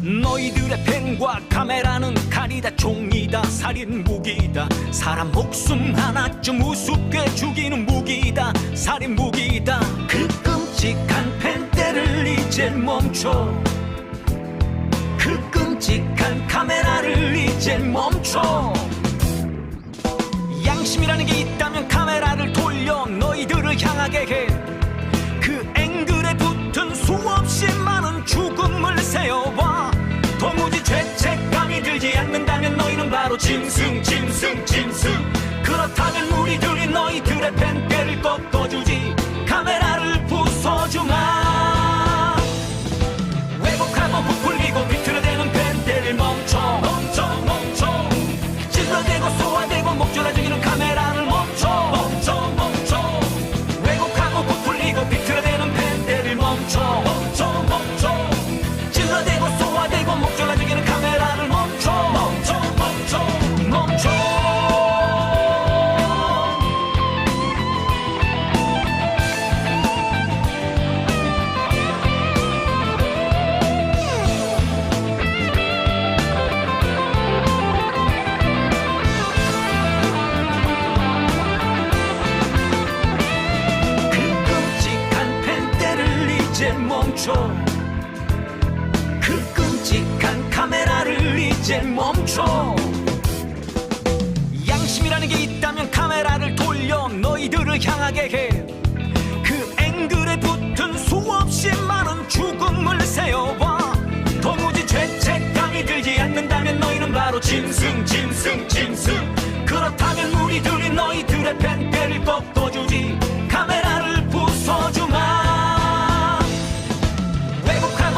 너희들의 펜과 카메라는 칼이다, 종이다, 살인 무기다. 사람 목숨 하나쯤 우습게 죽이는 무기다, 살인 무기다. 그 끔찍한 펜대를 이제 멈춰. 그 끔찍한 카메라를 이제 멈춰. 양심이라는 게 있다면 카메라를 돌려 너희들을 향하게 해. 그 앵글에 붙은 수없이 많은 죽음을 세어봐. 도무지 죄책감이 들지 않는다면 너희는 바로 짐승. 그렇다면 우리들이 너희들의 펜대를 꺾어주지, 카메라를 부숴주마. 왜곡하고 부풀리고 비틀어대는 펜대를 멈춰. 찔러대고 쏘아대고 목졸라 죽이는 카메라를 멈춰. 왜곡하고 부풀리고 비틀어대는 펜대를 멈춰. 찔러대고 쏘아대고 목졸라 죽이는 카메라를 멈춰. 그 끔찍한 카메라를 이제 멈춰. 양심이라는 게 있다면 카메라를 돌려 너희들을 향하게 해. 그 앵글에 붙은 수없이 많은 죽음을 세어봐. 도무지 죄책감이 들지 않는다면 너희는 바로 짐승. 그렇다면 우리들이 너희들의 펜대를 꺾어주지, 카메라를 부숴주마.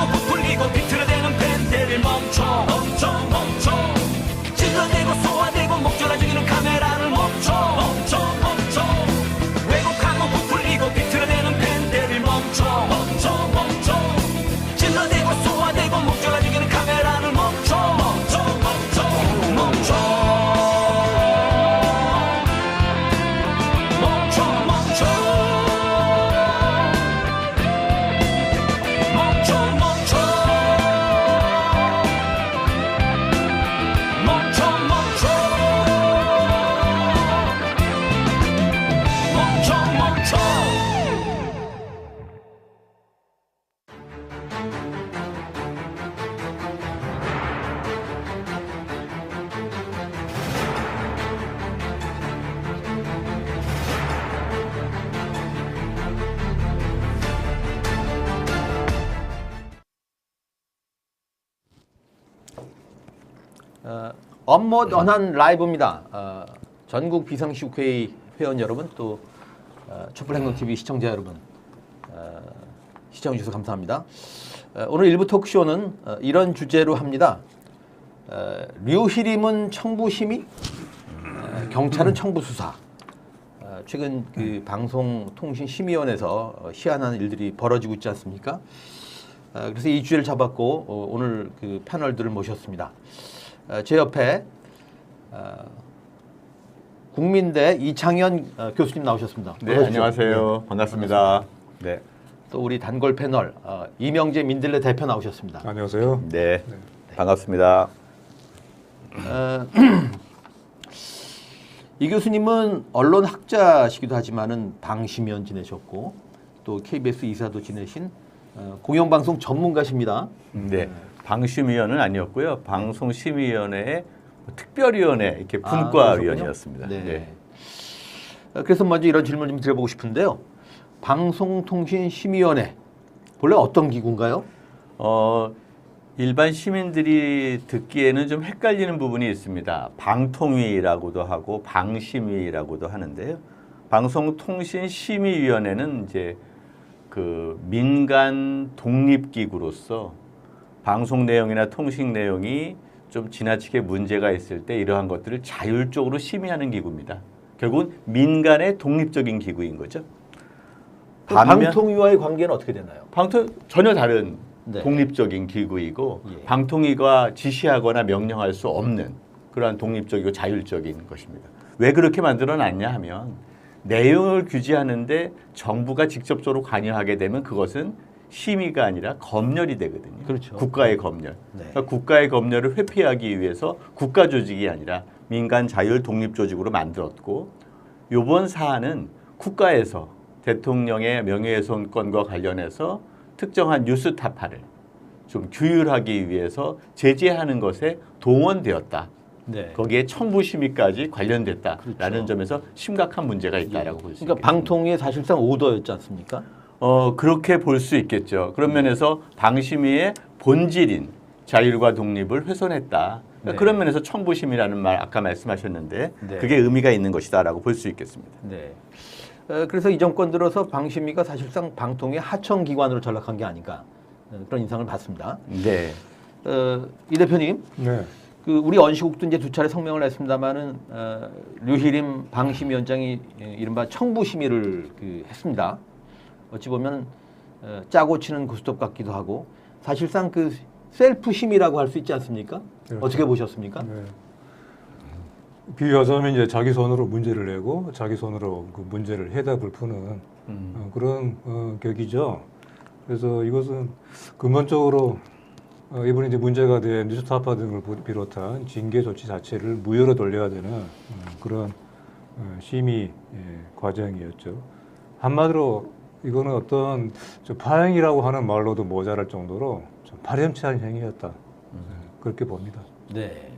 부풀리고 비틀어대는 펜대를 멈춰. 찔러대고 쏘아대고 목졸라 죽이는 카메라를 멈춰. 왜곡하고 부풀리고 비틀어대는 펜대를 멈춰. 찔러대고 쏘아대고 목졸라 죽이는 카메라를 멈춰. 업무 언한 라이브입니다. 전국 비상시국회의 회원 여러분, 또 촛불행동TV 시청자 여러분, 시청해주셔서 감사합니다. 오늘 일부 토크쇼는 이런 주제로 합니다. 류희림은 청부심의, 경찰은 청부수사. 최근 그 방송통신심의원에서 희한한 일들이 벌어지고 있지 않습니까? 그래서 이 주제를 잡았고 오늘 그 패널들을 모셨습니다. 제 옆에 국민대 이창현 교수님 나오셨습니다. 네, 안녕하세요. 반갑습니다. 네. 또 우리 단골 패널 이명재 민들레 대표 나오셨습니다. 안녕하세요. 네, 반갑습니다. 이 교수님은 언론학자시기도 하지만은 방심위원 지내셨고 또 KBS 이사도 지내신 공영방송 전문가십니다. 네, 방심위원은 아니었고요. 방송심의위원회의 특별위원회 이렇게 분과위원이었습니다. 네. 네. 그래서 먼저 이런 질문 좀 드려보고 싶은데요. 방송통신심의위원회 본래 어떤 기구인가요? 일반 시민들이 듣기에는 좀 헷갈리는 부분이 있습니다. 방통위라고도 하고 방심위라고도 하는데요. 방송통신심의위원회는 이제 그 민간 독립기구로서 방송 내용이나 통신 내용이 좀 지나치게 문제가 있을 때 이러한 것들을 자율적으로 심의하는 기구입니다. 결국은 민간의 독립적인 기구인 거죠. 방통위와의 관계는 어떻게 되나요? 방통 전혀 다른 네. 독립적인 기구이고 예. 방통위가 지시하거나 명령할 수 없는 그러한 독립적이고 자율적인 것입니다. 왜 그렇게 만들어놨냐 하면 내용을 규제하는데 정부가 직접적으로 관여하게 되면 그것은 심의가 아니라 검열이 되거든요. 그렇죠. 국가의 검열. 네. 그러니까 국가의 검열을 회피하기 위해서 국가 조직이 아니라 민간 자율 독립 조직으로 만들었고 이번 사안은 국가에서 대통령의 명예훼손건과 관련해서 특정한 뉴스타파를 좀 규율하기 위해서 제재하는 것에 동원되었다. 네. 거기에 청부 심의까지 관련됐다라는 그렇죠. 점에서 심각한 문제가 있다라고 볼 수 있습니다. 그러니까 방통위의 사실상 오더였지 않습니까? 그렇게 볼 수 있겠죠. 그런 면에서 방심위의 본질인 자율과 독립을 훼손했다. 그러니까 네. 그런 면에서 청부심이라는 말 아까 말씀하셨는데 네. 그게 의미가 있는 것이다라고 볼 수 있겠습니다. 네. 그래서 이 정권 들어서 방심위가 사실상 방통위 하청 기관으로 전락한 게 아닌가 그런 인상을 받습니다. 네. 이 대표님, 네. 그 우리 언시국도 이제 두 차례 성명을 냈습니다만은 류희림 방심위원장이 이른바 청부 심의를 했습니다. 어찌 보면 짜고 치는 고스톱 같기도 하고 사실상 그 셀프 심의라고 할 수 있지 않습니까? 그렇죠. 어떻게 보셨습니까? 네. 비유하자면 이제 자기 손으로 문제를 내고 자기 손으로 그 문제를 해답을 푸는 그런 격이죠. 그래서 이것은 근본적으로 이번에 이제 문제가 된 뉴스타파 등을 비롯한 징계 조치 자체를 무효로 돌려야 되는 그런 심의 과정이었죠. 한마디로 이거는 어떤 좀 파행이라고 하는 말로도 모자랄 정도로 좀 파렴치한 행위였다. 그렇게 봅니다. 네.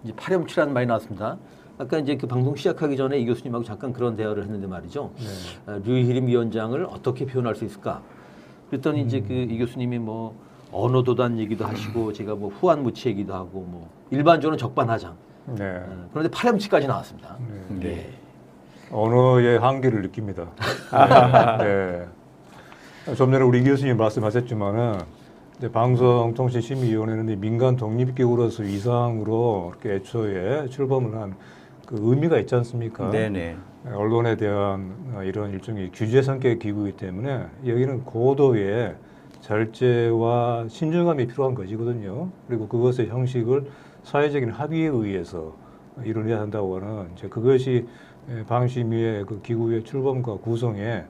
이제 파렴치라는 말이 나왔습니다. 아까 이제 그 방송 시작하기 전에 이 교수님하고 잠깐 그런 대화를 했는데 말이죠. 네. 류희림 위원장을 어떻게 표현할 수 있을까? 그랬더니 이제 그 이 교수님이 뭐 언어도단 얘기도 하시고 제가 뭐 후한무치 얘기도 하고 뭐 일반적으로 적반하장. 네. 그런데 파렴치까지 나왔습니다. 네. 언어의 한계를 느낍니다. 네. 좀 전에 우리 이 교수님 말씀하셨지만은 이제 방송통신심의위원회는 민간 독립기구로서 이상으로 이렇게 애초에 출범을 한 그 의미가 있지 않습니까? 네네. 언론에 대한 이런 일종의 규제 성격의 기구이기 때문에 여기는 고도의 절제와 신중함이 필요한 것이거든요. 그리고 그것의 형식을 사회적인 합의에 의해서 이뤄내야 한다고 하는 이제 그것이 방심위의 그 기구의 출범과 구성에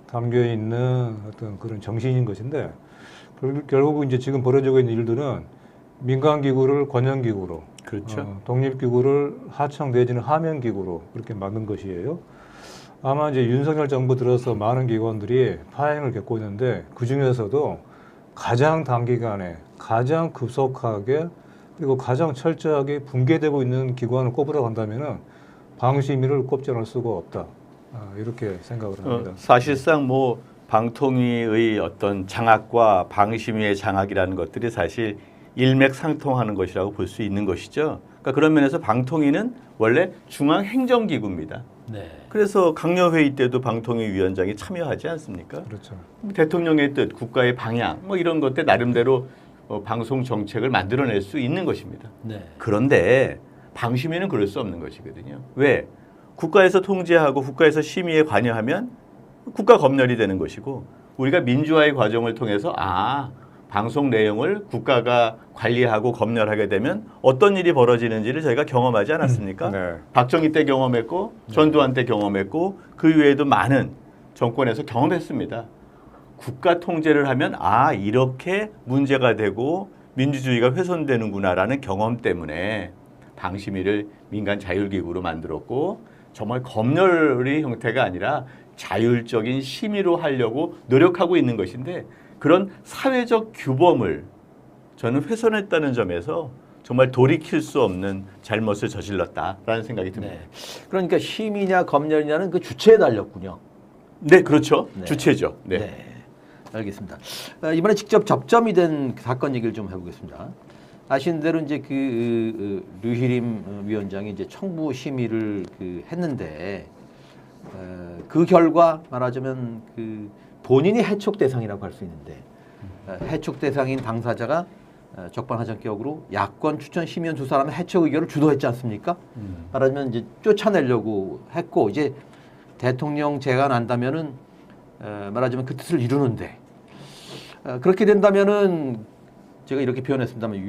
담겨 있는 어떤 그런 정신인 것인데 결국 이제 지금 벌어지고 있는 일들은 민간 기구를 권영 기구로, 그렇죠. 독립 기구를 하청 내지는 하명 기구로 그렇게 만든 것이에요. 아마 이제 윤석열 정부 들어서 많은 기관들이 파행을 겪고 있는데 그 중에서도 가장 단기간에 가장 급속하게 그리고 가장 철저하게 붕괴되고 있는 기관을 꼽으라고 한다면은 방심위를 꼽지 않을 수가 없다. 이렇게 생각을 합니다. 사실상 뭐 방통위의 어떤 장악과 방심위의 장악이라는 것들이 사실 일맥상통하는 것이라고 볼 수 있는 것이죠. 그러니까 그런 면에서 방통위는 원래 중앙행정기구입니다. 네. 그래서 강요회의 때도 방통위 위원장이 참여하지 않습니까? 그렇죠. 대통령의 뜻, 국가의 방향 뭐 이런 것들 나름대로 방송 정책을 만들어낼 수 있는 것입니다. 네. 그런데 방심위는 그럴 수 없는 것이거든요. 왜? 국가에서 통제하고 국가에서 심의에 관여하면 국가 검열이 되는 것이고 우리가 민주화의 과정을 통해서 방송 내용을 국가가 관리하고 검열하게 되면 어떤 일이 벌어지는지를 저희가 경험하지 않았습니까? 네. 박정희 때 경험했고 전두환 때 경험했고 그 이외에도 많은 정권에서 경험했습니다. 국가 통제를 하면 이렇게 문제가 되고 민주주의가 훼손되는구나라는 경험 때문에 방심위를 민간 자율기구로 만들었고 정말 검열의 형태가 아니라 자율적인 심의로 하려고 노력하고 있는 것인데 그런 사회적 규범을 저는 훼손했다는 점에서 정말 돌이킬 수 없는 잘못을 저질렀다라는 생각이 듭니다. 네. 그러니까 심의냐 검열이냐는 그 주체에 달렸군요. 네, 그렇죠. 네. 주체죠. 네. 네. 알겠습니다. 이번에 직접 접점이 된 사건 얘기를 좀 해보겠습니다. 아시는 대로 이제 그 류희림 위원장이 이제 청부 심의를 했는데 그 결과 말하자면 그 본인이 해촉 대상이라고 할 수 있는데 해촉 대상인 당사자가 적반하장격으로 야권 추천 심의원 두 사람의 해촉 의결을 주도했지 않습니까? 말하자면 이제 쫓아내려고 했고 이제 대통령 제가 난다면은 말하자면 그 뜻을 이루는데 그렇게 된다면은 제가 이렇게 표현했습니다만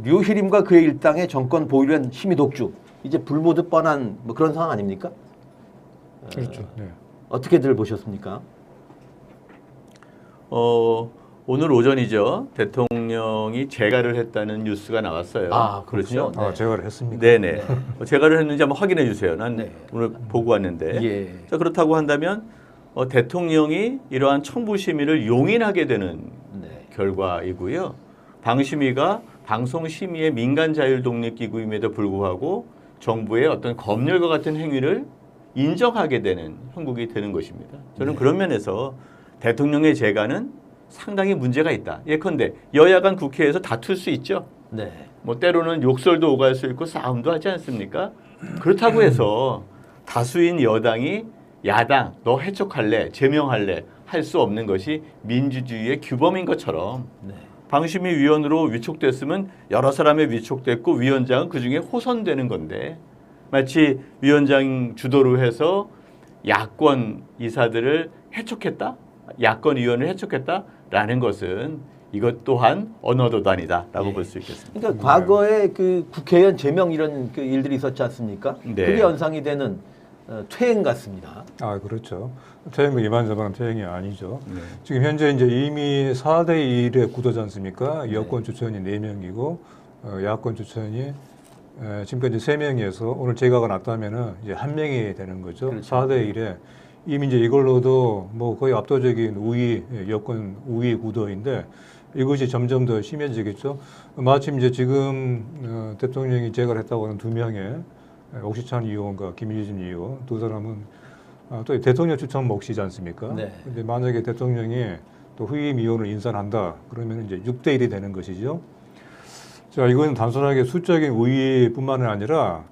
류희림과 그의 일당의 정권 보유를 한 심의 독주 이제 불모듯 뻔한 뭐 그런 상황 아닙니까? 그렇죠. 네. 어떻게들 보셨습니까? 오늘 오전이죠. 대통령이 재가를 했다는 뉴스가 나왔어요. 아, 그렇군요. 그렇죠? 아, 제가 했습니까? 네네. 재가를 했는지 한번 확인해 주세요. 난 네. 오늘 보고 왔는데. 예. 자, 그렇다고 한다면 대통령이 이러한 청부 심의를 용인하게 되는 네. 결과이고요. 방심위가 방송심의의 민간자율독립기구임에도 불구하고 정부의 어떤 검열과 같은 행위를 인정하게 되는 형국이 되는 것입니다. 저는 그런 면에서 대통령의 재가는 상당히 문제가 있다. 예컨대 여야 간 국회에서 다툴 수 있죠. 네. 뭐 때로는 욕설도 오갈 수 있고 싸움도 하지 않습니까? 그렇다고 해서 다수인 여당이 야당 너 해촉할래 제명할래 할 수 없는 것이 민주주의의 규범인 것처럼 네. 방심위 위원으로 위촉됐으면 여러 사람이 위촉됐고 위원장은 그중에 호선되는 건데 마치 위원장 주도로 해서 야권 이사들을 해촉했다? 야권 의원을 해촉했다라는 것은 이것 또한 언어도단이다라고 예. 볼 수 있겠습니다. 그러니까 과거에 그 국회의원 제명 이런 그 일들이 있었지 않습니까? 네. 그게 연상이 되는 퇴행 같습니다. 아, 그렇죠. 퇴행도 이만저만 퇴행이 아니죠. 네. 지금 현재 이제 이미 4대 1의 구도지 않습니까? 여권 추천이 4명이고 야권 추천이 지금까지 3명이어서 오늘 재가가 났다면은 이제 1명이 되는 거죠. 그렇죠. 4대 1에 이미 이제 이걸로도 뭐 거의 압도적인 우위 여권 우위 구도인데 이것이 점점 더 심해지겠죠. 마침 이제 지금 대통령이 재가를 했다고 하는 2명의 옥시찬 의원과 김유진 의원 두 사람은 또 대통령 추천 몫이지 않습니까? 네. 근데 만약에 대통령이 또 후임 의원을 인선한다 그러면 이제 6대 1이 되는 것이죠. 자, 이건 단순하게 수적인 우위뿐만은 아니라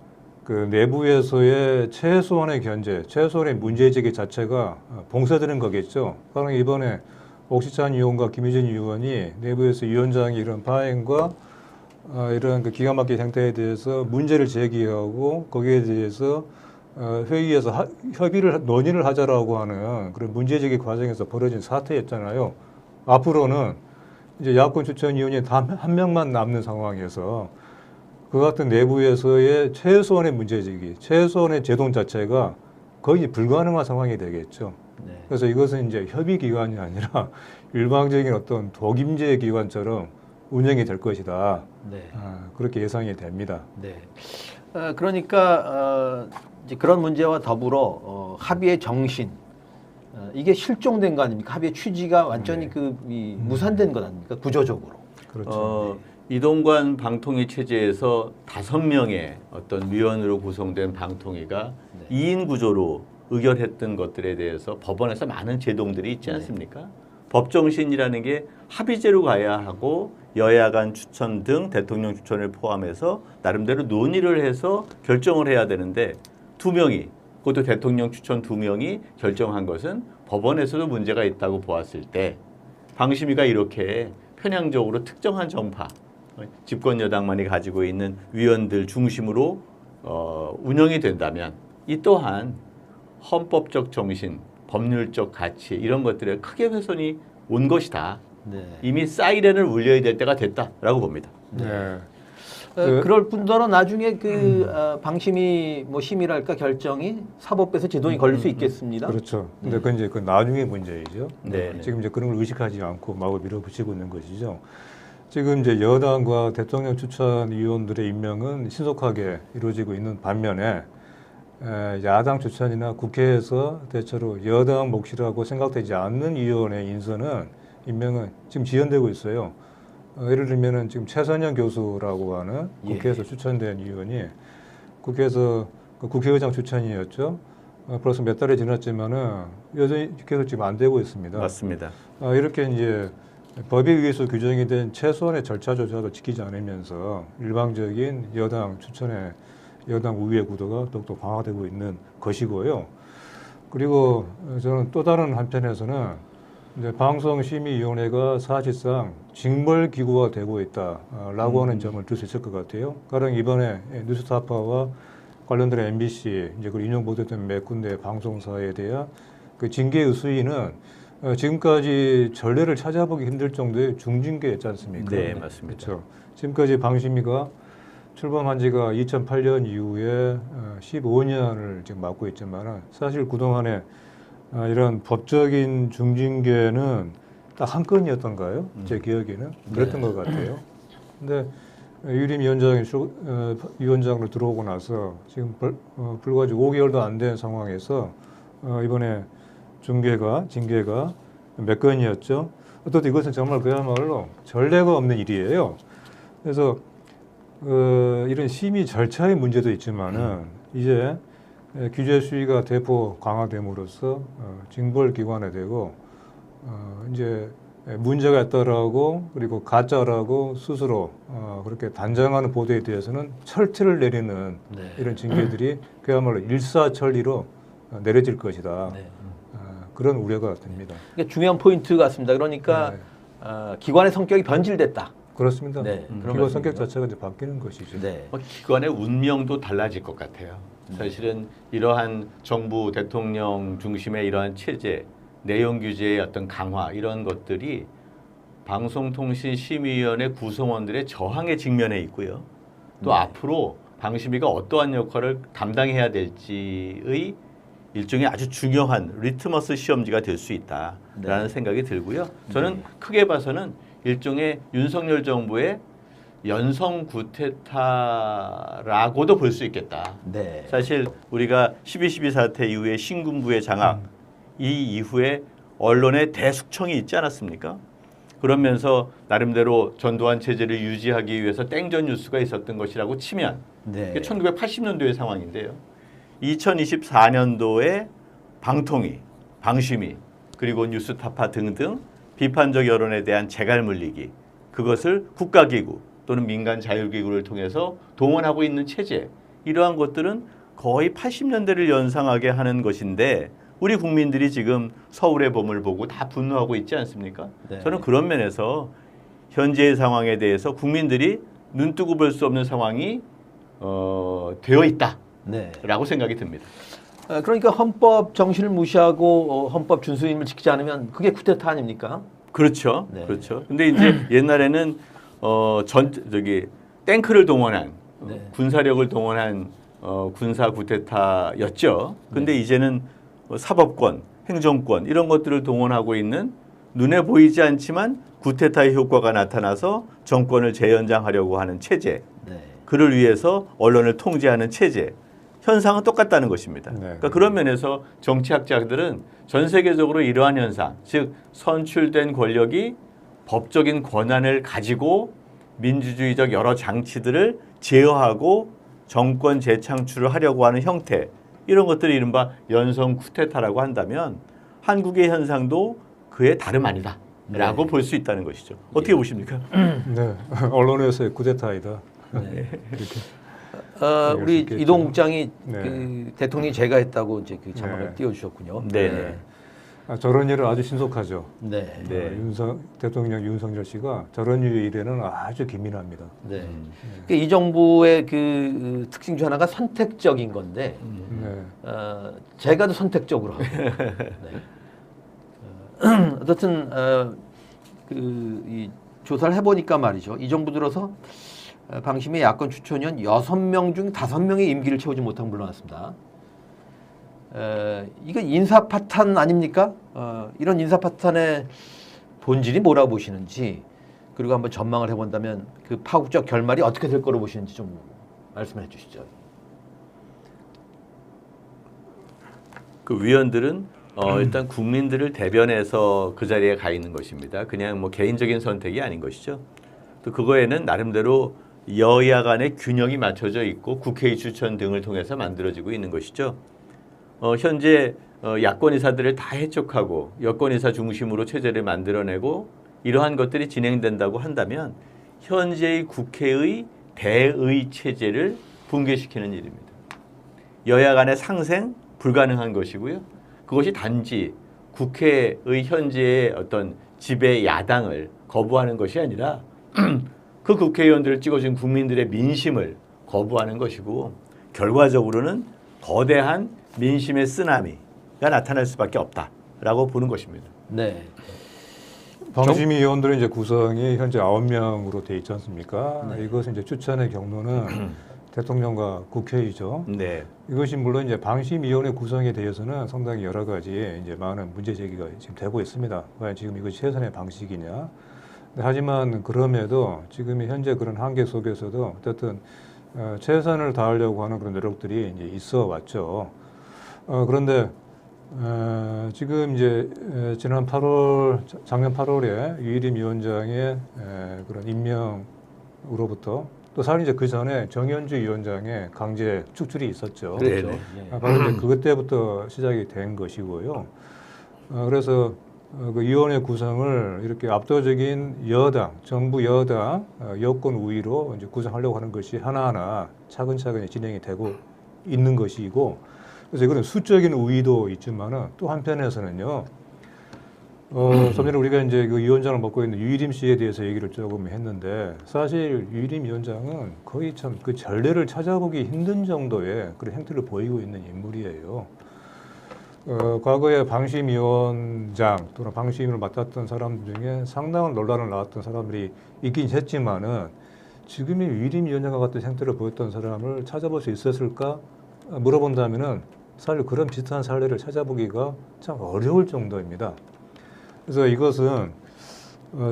그 내부에서의 최소한의 견제, 최소한의 문제제기 자체가 봉쇄되는 거겠죠. 그러나 이번에 옥시찬 의원과 김유진 의원이 내부에서 위원장의 이런 파행과 이런 그 기가 막힌 행태에 대해서 문제를 제기하고 거기에 대해서 회의에서 논의를 하자라고 하는 그런 문제제기 과정에서 벌어진 사태였잖아요. 앞으로는 이제 야권 추천위원이 단 한 명만 남는 상황에서 그 같은 내부에서의 최소한의 문제제기, 최소한의 제동 자체가 거의 불가능한 상황이 되겠죠. 네. 그래서 이것은 이제 협의 기관이 아니라 일방적인 어떤 독임제 기관처럼 운영이 될 것이다. 네. 그렇게 예상이 됩니다. 네. 그러니까 이제 그런 문제와 더불어 합의의 정신 이게 실종된 거 아닙니까? 합의의 취지가 완전히 무산된 것 아닙니까? 구조적으로. 그렇죠. 이동관 방통위 체제에서 5명의 어떤 위원으로 구성된 방통위가 2인 구조로 의결했던 것들에 대해서 법원에서 많은 제동들이 있지 않습니까? 법정신이라는 게 합의제로 가야 하고 여야 간 추천 등 대통령 추천을 포함해서 나름대로 논의를 해서 결정을 해야 되는데 2명이 그것도 대통령 추천 2명이 결정한 것은 법원에서도 문제가 있다고 보았을 때 방심위가 이렇게 편향적으로 특정한 정파 집권 여당만이 가지고 있는 위원들 중심으로 운영이 된다면 이 또한 헌법적 정신, 법률적 가치 이런 것들에 크게 훼손이 온 것이다. 네. 이미 사이렌을 울려야 될 때가 됐다라고 봅니다. 네. 그럴 뿐더러 나중에 방심위 뭐 심의랄까 결정이 사법부에서 제동이 걸릴 수 있겠습니다. 그렇죠. 근데 그건 이제 그 나중의 문제이죠. 네. 지금 이제 그런 걸 의식하지 않고 마구 밀어붙이고 있는 것이죠. 지금 이제 여당과 대통령 추천 위원들의 임명은 신속하게 이루어지고 있는 반면에 야당 추천이나 국회에서 대체로 여당 몫이라고 생각되지 않는 위원의 임명은 지금 지연되고 있어요. 예를 들면은 지금 최선영 교수라고 하는 국회에서 추천된 의원이 국회에서 국회의장 추천이었죠. 벌써 몇 달이 지났지만은 여전히 계속 지금 안 되고 있습니다. 맞습니다. 이렇게 이제 법에 의해서 규정이 된 최소한의 절차조차도 지키지 않으면서 일방적인 여당 추천의 여당 우위의 구도가 더욱더 강화되고 있는 것이고요. 그리고 저는 또 다른 한편에서는 이제 방송심의위원회가 사실상 징벌기구가 되고 있다라고 하는 점을 들 수 있을 것 같아요. 가령 이번에 뉴스타파와 관련된 MBC 이제 그 인용 보도된 몇 군데 방송사에 대한 그 징계의 수위는 지금까지 전례를 찾아보기 힘들 정도의 중징계였지 않습니까? 네, 맞습니다. 그렇죠. 지금까지 방심위가 출범한 지가 2008년 이후에 15년을 지금 맡고 있지만 사실 그동안에 이런 법적인 중징계는 딱 한 건이었던가요? 제 기억에는 그랬던 것 같아요. 근데 유림 위원장으로 들어오고 나서 지금 불과 5개월도 안 된 상황에서 이번에 징계가 몇 건이었죠. 어떻든 이것은 정말 그야말로 전례가 없는 일이에요. 그래서 이런 심의 절차의 문제도 있지만은 이제 규제 수위가 대폭 강화됨으로써 징벌 기관에 되고 이제 문제가 있다라고 그리고 가짜라고 스스로 그렇게 단정하는 보도에 대해서는 철퇴를 내리는 네. 이런 징계들이 그야말로 일사천리로 내려질 것이다. 네. 그런 우려가 됩니다. 이게 중요한 포인트 같습니다. 그러니까 기관의 성격이 변질됐다. 그렇습니다. 네, 그런 기관 성격 말씀이죠. 자체가 이제 바뀌는 것이죠. 네. 기관의 운명도 달라질 것 같아요. 사실은 이러한 정부 대통령 중심의 이러한 체제, 내용 규제의 어떤 강화 이런 것들이 방송통신심의위원회 구성원들의 저항에 직면해 있고요. 또 앞으로 방심위가 어떠한 역할을 담당해야 될지의 일종의 아주 중요한 리트머스 시험지가 될 수 있다라는 생각이 들고요. 저는 크게 봐서는 일종의 윤석열 정부의 연성 구태타라고도 볼 수 있겠다. 네. 사실 우리가 12.12 사태 이후에 신군부의 장악, 이 이후에 언론의 대숙청이 있지 않았습니까? 그러면서 나름대로 전두환 체제를 유지하기 위해서 땡전 뉴스가 있었던 것이라고 치면 네. 1980년도의 상황인데요. 2024년도에 방통위, 방심위, 그리고 뉴스타파 등등 비판적 여론에 대한 재갈 물리기, 그것을 국가기구 또는 민간 자율기구를 통해서 동원하고 있는 체제, 이러한 것들은 거의 80년대를 연상하게 하는 것인데 우리 국민들이 지금 서울의 봄을 보고 다 분노하고 있지 않습니까? 네. 저는 그런 면에서 현재의 상황에 대해서 국민들이 눈뜨고 볼 수 없는 상황이 되어 있다라고 네. 생각이 듭니다. 그러니까 헌법 정신을 무시하고 헌법 준수임을 지키지 않으면 그게 쿠데타 아닙니까? 그렇죠. 네. 그렇죠. 근데 이제 옛날에는 탱크를 동원한 네. 군사력을 동원한 군사 쿠데타였죠. 근데 이제는 사법권, 행정권 이런 것들을 동원하고 있는 눈에 보이지 않지만 쿠데타의 효과가 나타나서 정권을 재연장하려고 하는 체제, 네. 그를 위해서 언론을 통제하는 체제, 현상은 똑같다는 것입니다. 네. 그러니까 그런 면에서 정치학자들은 전 세계적으로 이러한 현상, 즉 선출된 권력이 법적인 권한을 가지고 민주주의적 여러 장치들을 제어하고 정권 재창출을 하려고 하는 형태, 이런 것들이 이른바 연성 쿠데타라고 한다면 한국의 현상도 그의 다름 아니다 라고 볼 수 있다는 것이죠. 어떻게 보십니까? 네, 언론에서의 쿠데타이다. 네. 이렇게 우리 있겠죠. 이동 국장이 네. 그 대통령이 제가 했다고 이제 그 자막을 네. 띄워주셨군요. 네. 저런 일은 아주 신속하죠. 네. 네. 대통령 윤석열 씨가 저런 류의 일에는 아주 기민합니다. 네. 그러니까 이 정부의 그 특징 중 하나가 선택적인 건데 네. 제가 더 선택적으로 하고. 네. 어쨌든 이 조사를 해보니까 말이죠. 이 정부 들어서 방심의 야권 추천위원 6명 중 5명의 임기를 채우지 못하고 물러났습니다. 이거 인사 파탄 아닙니까? 이런 인사 파탄의 본질이 뭐라고 보시는지, 그리고 한번 전망을 해본다면 그 파국적 결말이 어떻게 될 거로 보시는지 좀 말씀해 주시죠. 그 위원들은 일단 국민들을 대변해서 그 자리에 가 있는 것입니다. 그냥 뭐 개인적인 선택이 아닌 것이죠. 또 그거에는 나름대로 여야 간의 균형이 맞춰져 있고 국회의 추천 등을 통해서 만들어지고 있는 것이죠. 현재 야권 의사들을 다 해촉하고 여권 의사 중심으로 체제를 만들어내고 이러한 것들이 진행된다고 한다면 현재의 국회의 대의 체제를 붕괴시키는 일입니다. 여야 간의 상생 불가능한 것이고요. 그것이 단지 국회의 현재의 어떤 지배 야당을 거부하는 것이 아니라 그 국회의원들을 찍어준 국민들의 민심을 거부하는 것이고, 결과적으로는 거대한 민심의 쓰나미가 나타날 수밖에 없다라고 보는 것입니다. 네. 방심위 위원들은 이제 구성이 현재 9명으로 돼 있지 않습니까? 네. 이것은 이제 추천의 경로는 대통령과 국회이죠. 네. 이것이 물론 이제 방심위원회 구성에 대해서는 상당히 여러 가지 이제 많은 문제 제기가 지금 되고 있습니다. 과연 지금 이것이 최선의 방식이냐. 하지만 그럼에도 지금 현재 그런 한계 속에서도 어쨌든 최선을 다하려고 하는 그런 노력들이 이제 있어 왔죠. 그런데 지금 이제 지난 8월, 작년 8월에 유일임 위원장의 그런 임명으로부터 또 사실 이제 그 전에 정현주 위원장의 강제 축출이 있었죠. 그렇죠. 네네. 예. 바로 이제 그때부터 시작이 된 것이고요. 그래서 그 위원회 구성을 이렇게 압도적인 여당, 정부 여당 여권 우위로 이제 구성하려고 하는 것이 하나하나 차근차근 진행이 되고 있는 것이고, 그래서 이거는 수적인 우위도 있지만은 또 한편에서는요. 좀 전에 우리가 이제 그 위원장을 맡고 있는 유일임 씨에 대해서 얘기를 조금 했는데, 사실 유일임 위원장은 거의 참 그 전례를 찾아보기 힘든 정도의 그런 행태를 보이고 있는 인물이에요. 과거에 방심위원장 또는 방심을 맡았던 사람 중에 상당한 논란을 낳았던 사람들이 있긴 했지만은 지금의 유일임 위원장과 같은 행태를 보였던 사람을 찾아볼 수 있었을까 물어본다면은 사실 그런 비슷한 사례를 찾아보기가 참 어려울 정도입니다. 그래서 이것은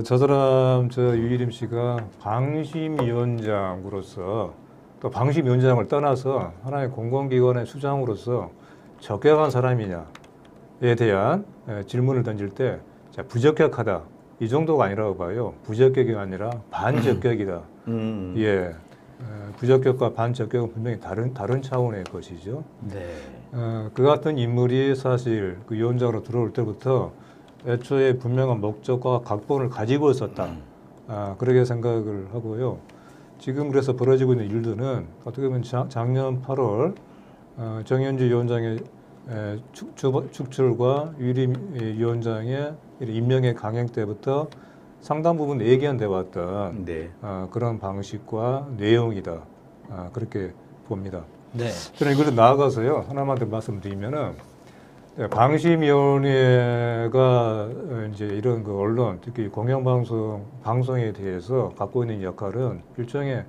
저 유일임 씨가 방심위원장으로서 또 방심위원장을 떠나서 하나의 공공기관의 수장으로서 적격한 사람이냐에 대한 질문을 던질 때 부적격하다 이 정도가 아니라고 봐요. 부적격이 아니라 반적격이다. 예, 부적격과 반적격은 분명히 다른 차원의 것이죠. 네. 그 같은 인물이 사실 그 위원장으로 들어올 때부터 애초에 분명한 목적과 각본을 가지고 있었다. 그렇게 생각을 하고요. 지금 그래서 벌어지고 있는 일들은 어떻게 보면 작년 8월 정현주 위원장의 축출과 유일임 위원장의 임명의 강행 때부터 상당 부분 예견돼 왔던 네. 그런 방식과 내용이다. 그렇게 봅니다. 네. 저는 이걸 나아가서요. 하나만 더 말씀드리면은 방심위원회가 이제 이런 그 언론, 특히 공영방송에 대해서 갖고 있는 역할은 일종의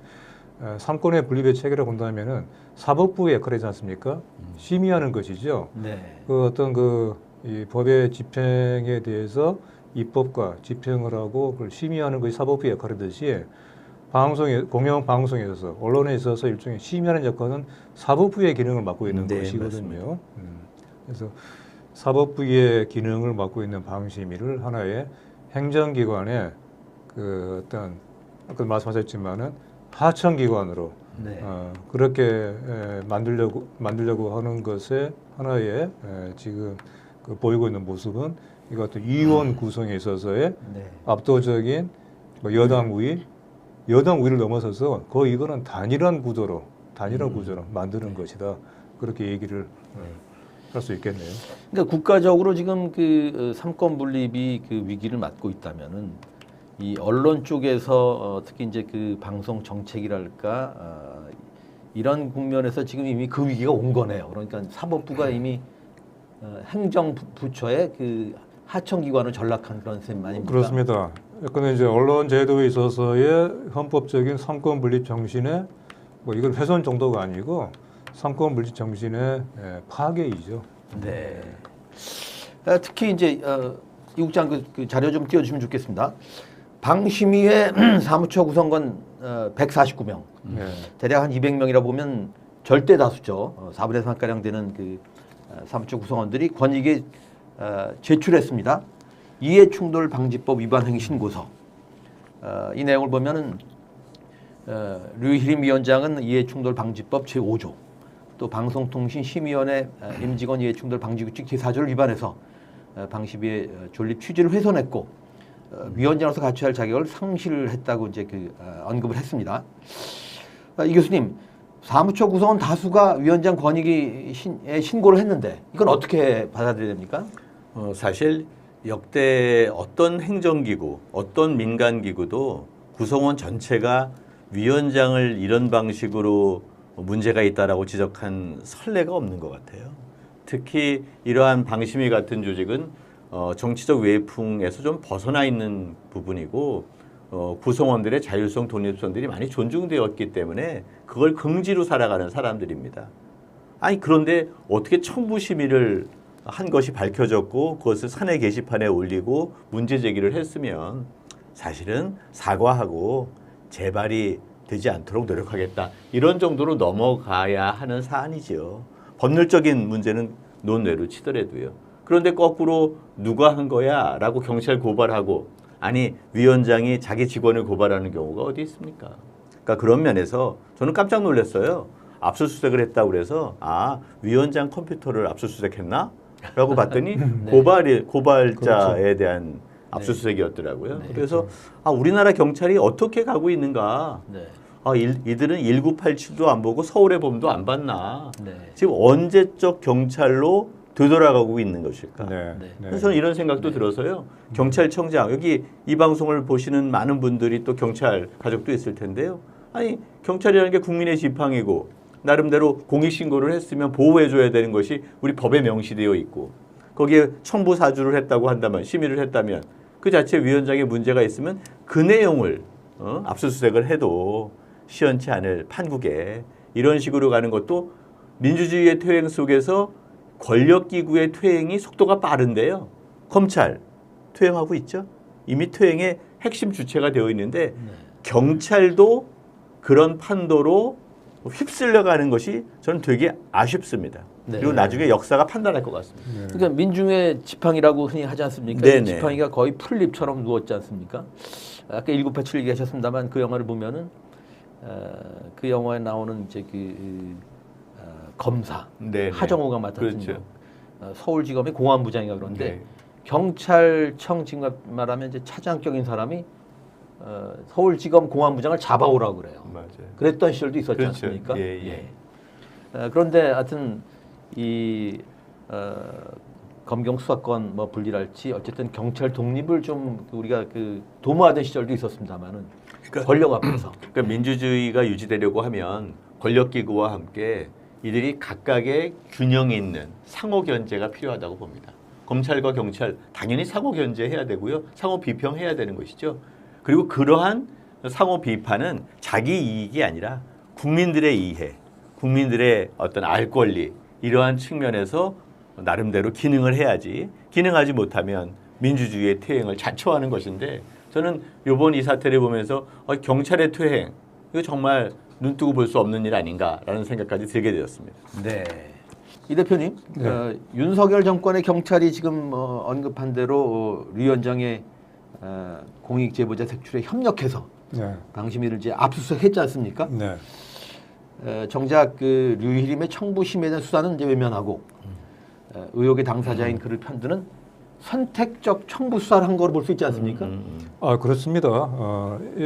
삼권의 분립의 체계를 본다면은 사법부의 역할이지 않습니까? 심의하는 것이죠. 네. 그 어떤 이 법의 집행에 대해서 입법과 집행을 하고 그걸 심의하는 것이 사법부의 역할이듯이 공영방송에 있어서 언론에 있어서 일종의 심의하는 역할은 사법부의 기능을 맡고 있는 네, 것이거든요. 그래서 사법부의 기능을 맡고 있는 방심위를 하나의 행정기관의 그 어떤 아까 말씀하셨지만은 하청기관으로 네. 그렇게 만들려고 하는 것에 하나의 지금 그 보이고 있는 모습은 이거 어떤 위원 구성에 있어서의 네. 압도적인 뭐 여당 우위를 넘어서서 거의 이거는 단일한 구조로 만드는 것이다. 그렇게 얘기를 할 수 있겠네요. 그러니까 국가적으로 지금 그 삼권 분립이 그 위기를 맞고 있다면은 이 언론 쪽에서 특히 이제 그 방송 정책이랄까 이런 국면에서 지금 이미 그 위기가 온 거네요. 그러니까 사법부가 이미 행정부처의 그 하청기관을 전락한 그런 셈 아닙니까? 그렇습니다. 약간 이제 언론 제도에 있어서의 헌법적인 삼권 분립 정신에 뭐 이건 훼손 정도가 아니고 삼권 분립 정신의 파괴이죠. 네. 특히 이제 이 국장 그 자료 좀 띄워주시면 좋겠습니다. 방심위의 사무처 구성원 149명, 대략 한 200명이라 보면 절대 다수죠. 4분의 3가량 되는 그 사무처 구성원들이 권익위 제출했습니다. 이해충돌 방지법 위반 행위 신고서. 이 내용을 보면은 류희림 위원장은 이해충돌 방지법 제5조, 또 방송통신심의위원회 임직원 이해충돌 방지규칙 제4조를 위반해서 방심위의 존립 취지를 훼손했고 위원장으로서 갖춰야 할 자격을 상실했다고 이제 언급을 했습니다. 이 교수님, 사무처 구성원 다수가 위원장 권익위 신고를 했는데 이건 어떻게 받아들여야 됩니까? 사실 역대 어떤 행정기구, 어떤 민간기구도 구성원 전체가 위원장을 이런 방식으로 문제가 있다라고 지적한 선례가 없는 것 같아요. 특히 이러한 방심위 같은 조직은 정치적 외풍에서 좀 벗어나 있는 부분이고 구성원들의 자율성, 독립성들이 많이 존중되었기 때문에 그걸 긍지로 살아가는 사람들입니다. 아니 그런데 어떻게 청부 심의를 한 것이 밝혀졌고 그것을 사내 게시판에 올리고 문제 제기를 했으면 사실은 사과하고 재발이 되지 않도록 노력하겠다. 이런 정도로 넘어가야 하는 사안이지요. 법률적인 문제는 논외로 치더라도요. 그런데 거꾸로 누가 한 거야? 라고 경찰 고발하고 아니 위원장이 자기 직원을 고발하는 경우가 어디 있습니까? 그러니까 그런 면에서 저는 깜짝 놀랐어요. 압수수색을 했다고 그래서 위원장 컴퓨터를 압수수색했나? 라고 봤더니 네. 고발자에 그렇죠. 대한 압수수색이었더라고요. 네. 그래서 우리나라 경찰이 어떻게 가고 있는가? 네. 이들은 1987도 안 보고 서울의 봄도 안 봤나? 네. 지금 언제적 경찰로 되돌아가고 있는 것일까? 네. 네. 그래서 저는 이런 생각도 들어서요. 경찰청장 여기 이 방송을 보시는 많은 분들이 또 경찰 가족도 있을 텐데요. 아니 경찰이라는 게 국민의 지팡이고 나름대로 공익신고를 했으면 보호해줘야 되는 것이 우리 법에 명시되어 있고 거기에 청부 사주를 했다고 한다면 심의를 했다면 그 자체 위원장에 문제가 있으면 그 내용을 압수수색을 해도 시원치 않을 판국에 이런 식으로 가는 것도 민주주의의 퇴행 속에서 권력기구의 퇴행이 속도가 빠른데요. 검찰 퇴행하고 있죠. 이미 퇴행의 핵심 주체가 되어 있는데 경찰도 그런 판도로 휩쓸려가는 것이 저는 되게 아쉽습니다. 네. 그리고 나중에 역사가 판단할 것 같습니다. 그러니까 민중의 지팡이라고 흔히 하지 않습니까? 네네. 이 지팡이가 거의 풀잎처럼 누웠지 않습니까? 아까 1987 얘기하셨습니다만 그 영화를 보면은 그 영화에 나오는 이제 검사 네네. 하정우가 맡았던 그렇죠. 서울지검의 공안부장이가 그런데 네. 경찰청 지금 말하면 이제 차장격인 사람이 서울지검 공안부장을 잡아오라고 그래요. 맞아요. 그랬던 시절도 있었지 그렇죠. 않습니까? 예. 그런데 하여튼 이 검경 수사권 뭐 분리랄지 어쨌든 경찰 독립을 좀 우리가 도모하던 시절도 있었습니다만은 권력 앞에서 그러니까 민주주의가 유지되려고 하면 권력기구와 함께 이들이 각각의 균형 있는 상호 견제가 필요하다고 봅니다. 검찰과 경찰 당연히 상호 견제해야 되고요. 상호 비평해야 되는 것이죠. 그리고 그러한 상호 비판은 자기 이익이 아니라 국민들의 이해, 국민들의 어떤 알 권리 이러한 측면에서 나름대로 기능을 해야지 기능하지 못하면 민주주의의 퇴행을 자초하는 것인데 저는 이번 이 사태를 보면서 경찰의 퇴행 이거 정말 눈뜨고 볼 수 없는 일 아닌가라는 생각까지 들게 되었습니다. 네. 이 대표님, 네. 윤석열 정권의 경찰이 지금 언급한 대로 류 위원장의 공익 제보자 색출에 협력해서 네. 방심위를 이제 압수수색했지 않습니까? 네. 정작 류희림의 청부 심의에 대한 수사는 이제 외면하고 의혹의 당사자인 그를 편드는 선택적 청부 수사를 한 거로 볼 수 있지 않습니까? 그렇습니다.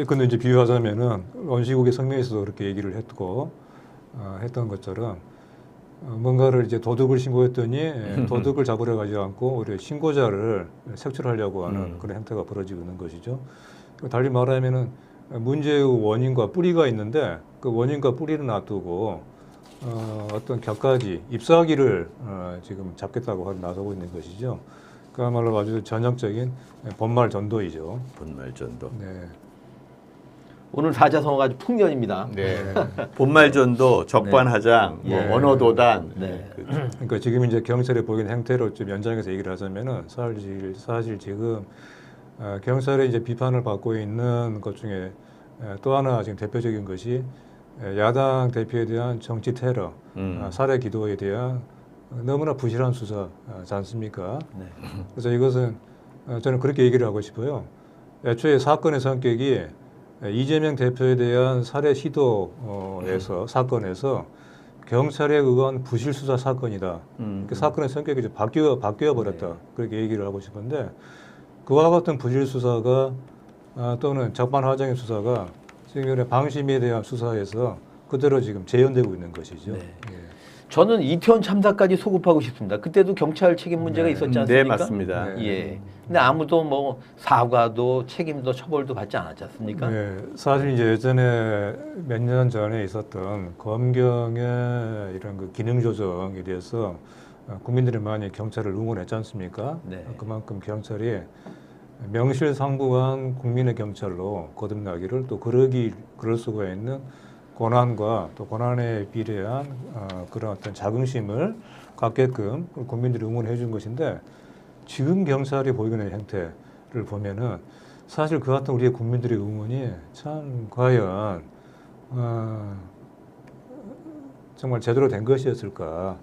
근데 이제 비유하자면은 원시국의 성명에서도 그렇게 얘기를 했고 했던 것처럼 뭔가를 이제 도둑을 신고했더니 도둑을 잡으려 가지 않고 오히려 신고자를 색출하려고 하는 그런 행태가 벌어지고 있는 것이죠. 달리 말하면은 문제의 원인과 뿌리가 있는데 그 원인과 뿌리를 놔두고 어떤 격가지 잎사귀를 지금 잡겠다고 나서고 있는 것이죠. 그야말로 아주 전형적인 본말 전도이죠. 본말 전도. 네. 오늘 사자성어가 아주 풍년입니다. 네. 본말 전도, 적반하장, 네. 뭐 언어도단. 네. 그러니까 지금 이제 경찰이 보이는 행태로 좀 연장해서 얘기를 하자면은 사실 지금 경찰의 이제 비판을 받고 있는 것 중에 또 하나 지금 대표적인 것이 야당 대표에 대한 정치 테러, 살해 기도에 대한 너무나 부실한 수사지 않습니까? 네. 그래서 이것은 저는 그렇게 얘기를 하고 싶어요. 애초에 사건의 성격이 이재명 대표에 대한 살해 시도에서 사건에서 경찰에 의한 부실 수사 사건이다. 그 사건의 성격이 이제 바뀌어 버렸다. 네. 그렇게 얘기를 하고 싶은데 그와 같은 부실 수사가 또는 적반하장의 수사가 지금 방심에 대한 수사에서 그대로 지금 재현되고 있는 것이죠. 네. 예. 저는 이태원 참사까지 소급하고 싶습니다. 그때도 경찰 책임 문제가 있었지 않습니까? 네, 맞습니다. 네. 예. 근데 아무도 뭐 사과도 책임도 처벌도 받지 않았지 않습니까? 네, 사실 이제 예전에 몇 년 전에 있었던 검경의 이런 그 기능 조정에 대해서 국민들이 많이 경찰을 응원했지 않습니까? 네. 그만큼 경찰이 명실상부한 국민의 경찰로 거듭나기를 또 그럴 수가 있는 권한과 또 권한에 비례한 그런 어떤 자긍심을 갖게끔 국민들이 응원해 준 것인데 지금 경찰이 보이고 있는 형태를 보면은 사실 그 같은 우리의 국민들의 응원이 참 과연 정말 제대로 된 것이었을까?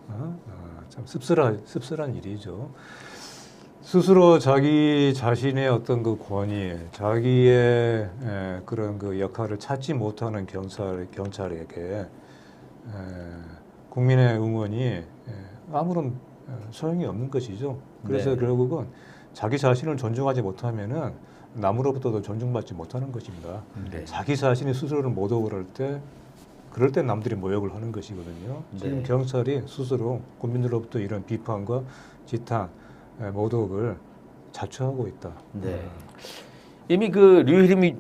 참 씁쓸한 일이죠. 스스로 자기 자신의 어떤 그 권위, 자기의 그런 그 역할을 찾지 못하는 경찰에게 국민의 응원이 아무런 소용이 없는 것이죠. 그래서 네. 결국은 자기 자신을 존중하지 못하면은 남으로부터도 존중받지 못하는 것입니다. 네. 자기 자신이 스스로를 모독을 할 그럴 때 남들이 모욕을 하는 것이거든요. 지금 네. 경찰이 스스로 국민들로부터 이런 비판과 지탄, 모독을 자초하고 있다. 네. 이미 그 류희림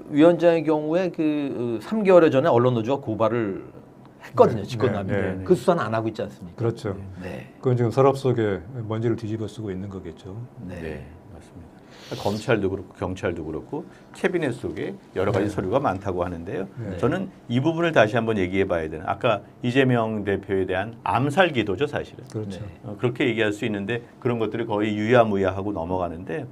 위원장의 경우에 그 3개월 전에 언론노조가 고발을 했거든요. 네, 직권남용. 네, 네. 그 수사는 안 하고 있지 않습니까? 그렇죠. 네. 그건 지금 서랍 속에 먼지를 뒤집어 쓰고 있는 거겠죠. 네. 네, 맞습니다. 검찰도 그렇고 경찰도 그렇고 캐비넷 속에 여러 가지 서류가 많다고 하는데요. 네. 저는 이 부분을 다시 한번 얘기해 봐야 되는. 아까 이재명 대표에 대한 암살 기도죠, 사실은. 그렇죠. 네. 그렇게 얘기할 수 있는데 그런 것들이 거의 유야무야하고 넘어가는데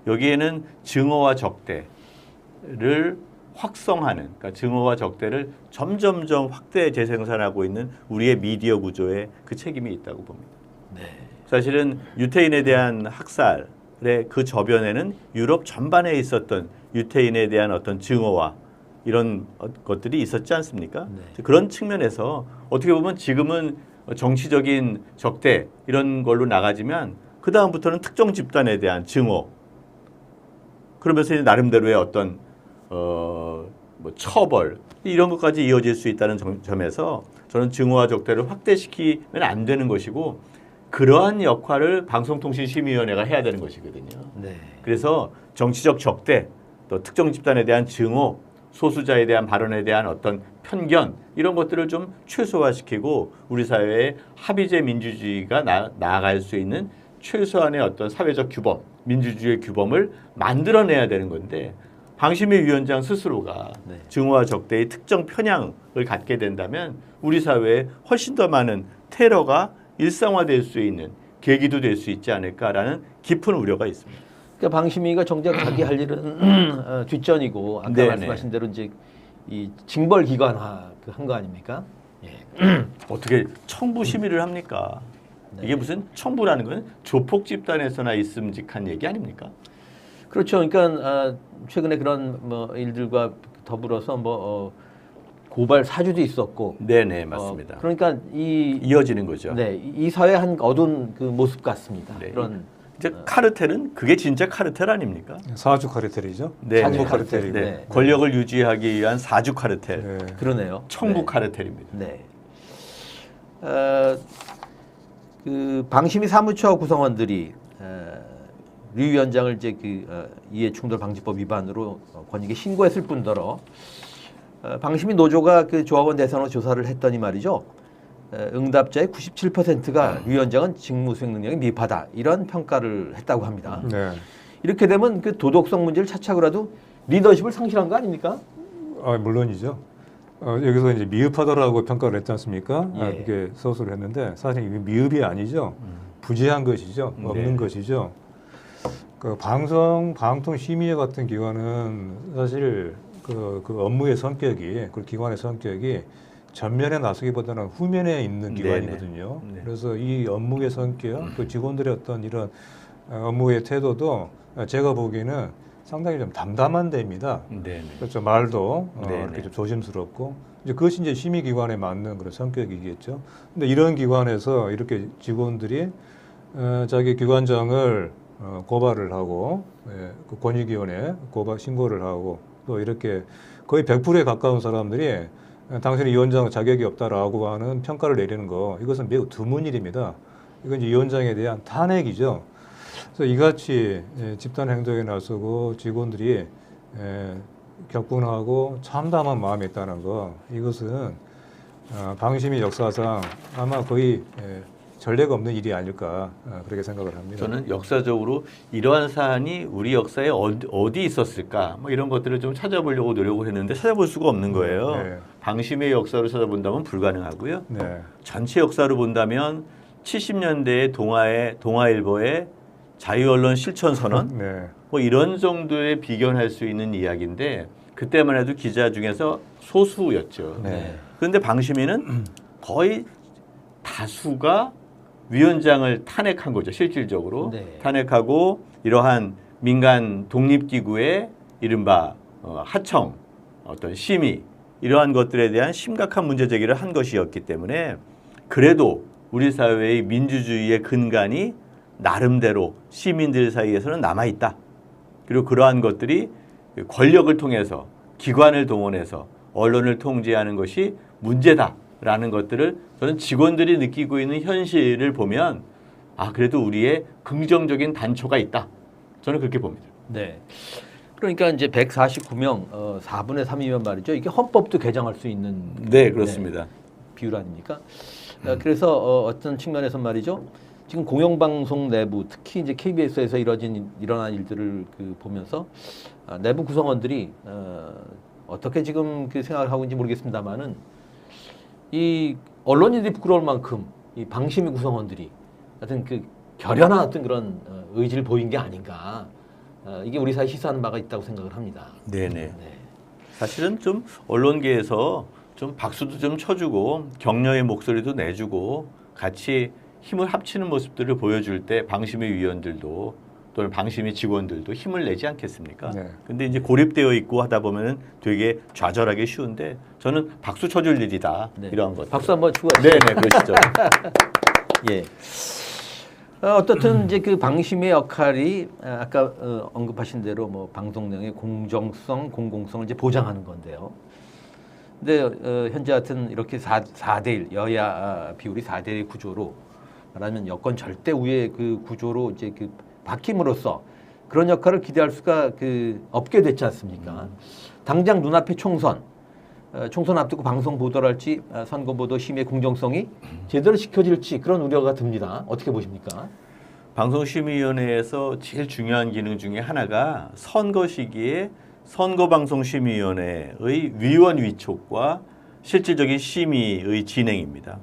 여기에는 증오와 적대를 확성하는, 그러니까 증오와 적대를 점점점 확대 재생산하고 있는 우리의 미디어 구조에 그 책임이 있다고 봅니다. 네. 사실은 유태인에 대한 학살의 그 저변에는 유럽 전반에 있었던 유태인에 대한 어떤 증오와 이런 것들이 있었지 않습니까? 네. 그런 측면에서 어떻게 보면 지금은 정치적인 적대 이런 걸로 나가지만 그 다음부터는 특정 집단에 대한 증오, 그러면서 이제 나름대로의 어떤 뭐 처벌 이런 것까지 이어질 수 있다는 점에서 저는 증오와 적대를 확대시키면 안 되는 것이고 그러한 역할을 방송통신심의위원회가 해야 되는 것이거든요. 네. 그래서 정치적 적대, 또 특정 집단에 대한 증오, 소수자에 대한 발언에 대한 어떤 편견 이런 것들을 좀 최소화시키고 우리 사회의 합의제 민주주의가 나아갈 수 있는 최소한의 어떤 사회적 규범, 민주주의의 규범을 만들어내야 되는 건데 방심위 위원장 스스로가 네. 증오와 적대의 특정 편향을 갖게 된다면 우리 사회에 훨씬 더 많은 테러가 일상화될 수 있는 계기도 될 수 있지 않을까라는 깊은 우려가 있습니다. 그러니까 방심위가 정작 자기 할 일은 뒷전이고 아까 네네. 말씀하신 대로 이제 이 징벌 기관화 한 거 아닙니까? 예. 어떻게 청부 심의를 합니까? 네. 이게 무슨 청부라는 건 조폭 집단에서나 있음직한 얘기 아닙니까? 그렇죠. 그러니까 최근에 그런 뭐 일들과 더불어서 고발 사주도 있었고. 네네 맞습니다. 그러니까 이어지는 거죠. 네, 이 사회 한 어두운 그 모습 같습니다. 네. 그런 이제 카르텔은 그게 진짜 카르텔 아닙니까? 사주 카르텔이죠. 네, 사주 네. 카르텔. 네. 네. 권력을 유지하기 위한 사주 카르텔, 네. 그러네요. 청부 네. 카르텔입니다. 네. 그 방심위 사무처 구성원들이 류 위원장을 이제 이해충돌방지법 위반으로 권익위 신고했을 뿐더러 방심위 노조가 그 조합원 대상으로 조사를 했더니 말이죠. 응답자의 97%가 류 위원장은 직무 수행 능력이 미흡하다 이런 평가를 했다고 합니다. 네. 이렇게 되면 그 도덕성 문제를 차치하고라도 리더십을 상실한 거 아닙니까? 물론이죠. 여기서 이제 미흡하다라고 평가를 했지 않습니까? 예. 그게 서술을 했는데 사실 이게 미흡이 아니죠. 부재한 것이죠. 없는 네. 것이죠. 그 방통심의회 같은 기관은 사실 그 업무의 성격이 그 기관의 성격이 전면에 나서기보다는 후면에 있는 기관이거든요. 네네. 네. 그래서 이 업무의 성격, 또 직원들의 어떤 이런 업무의 태도도 제가 보기에는 상당히 좀 담담한 데입니다. 네네. 그렇죠. 말도 네네. 이렇게 좀 조심스럽고 이제 그것이 이제 심의기관에 맞는 그런 성격이겠죠. 근데 이런 기관에서 이렇게 직원들이 자기 기관장을 고발을 하고 그 권익위원회에 고발 신고를 하고 또 이렇게 거의 100%에 가까운 사람들이 당신이 위원장 자격이 없다라고 하는 평가를 내리는 거 이것은 매우 드문 일입니다. 이건 이제 위원장에 대한 탄핵이죠. 그래서 이같이 집단 행동에 나서고 직원들이 격분하고 참담한 마음이 있다는 거 이것은 방심위 역사상 아마 거의 전례가 없는 일이 아닐까 그렇게 생각을 합니다. 저는 역사적으로 이러한 사안이 우리 역사에 어디 있었을까 뭐 이런 것들을 좀 찾아보려고 노력을 했는데 찾아볼 수가 없는 거예요. 네. 방심의 역사로 찾아본다면 불가능하고요. 네. 전체 역사로 본다면 70년대에 동아일보의 자유언론 실천선언 네. 뭐 이런 정도에 비견할 수 있는 이야기인데 그때만 해도 기자 중에서 소수였죠. 네. 그런데 방심위는 거의 다수가 위원장을 탄핵한 거죠. 실질적으로 네. 탄핵하고 이러한 민간 독립기구의 이른바 하청, 어떤 심의 이러한 것들에 대한 심각한 문제 제기를 한 것이었기 때문에 그래도 우리 사회의 민주주의의 근간이 나름대로 시민들 사이에서는 남아있다. 그리고 그러한 것들이 권력을 통해서 기관을 동원해서 언론을 통제하는 것이 문제다라는 것들을 저는 직원들이 느끼고 있는 현실을 보면 아 그래도 우리의 긍정적인 단초가 있다. 저는 그렇게 봅니다. 네. 그러니까 이제 149명 4분의 3이면 말이죠. 이게 헌법도 개정할 수 있는 네, 그렇습니다. 비율 아닙니까? 그래서 어떤 측면에서 말이죠. 지금 공영방송 내부 특히 이제 KBS에서 일어난 일들을 보면서 내부 구성원들이 어떻게 지금 그 생각을 하고 있는지 모르겠습니다만은 이 언론인들이 부끄러울 만큼 이 방심위 구성원들이 어떤 그 결연한 어떤 그런 의지를 보인 게 아닌가. 이게 우리 사회 시사하는 바가 있다고 생각을 합니다. 네네. 네. 사실은 좀 언론계에서 좀 박수도 좀 쳐주고 격려의 목소리도 내주고 같이 힘을 합치는 모습들을 보여줄 때 방심위 위원들도 또는 방심위 직원들도 힘을 내지 않겠습니까? 네. 근데 이제 고립되어 있고 하다 보면은 되게 좌절하기 쉬운데 저는 박수 쳐줄 일이다. 네. 이러한 것. 박수 한번 추가하시죠. 네네 그러시죠. 예. 어떻든 이제 그 방심의 역할이 아까 언급하신 대로 뭐 방송 내용의 공정성, 공공성을 이제 보장하는 건데요. 근데 현재 같은 이렇게 4대1 여야 비율이 4대1 구조로 말하면 여권 절대 우위의 그 구조로 이제 그 바뀜으로써 그런 역할을 기대할 수가 없게 됐지 않습니까? 당장 눈앞에 총선 앞두고 방송 보도를 할지 선거 보도 심의 공정성이 제대로 지켜질지 그런 우려가 듭니다. 어떻게 보십니까? 방송심의위원회에서 제일 중요한 기능 중에 하나가 선거 시기에 선거방송심의위원회의 위원 위촉과 실질적인 심의의 진행입니다.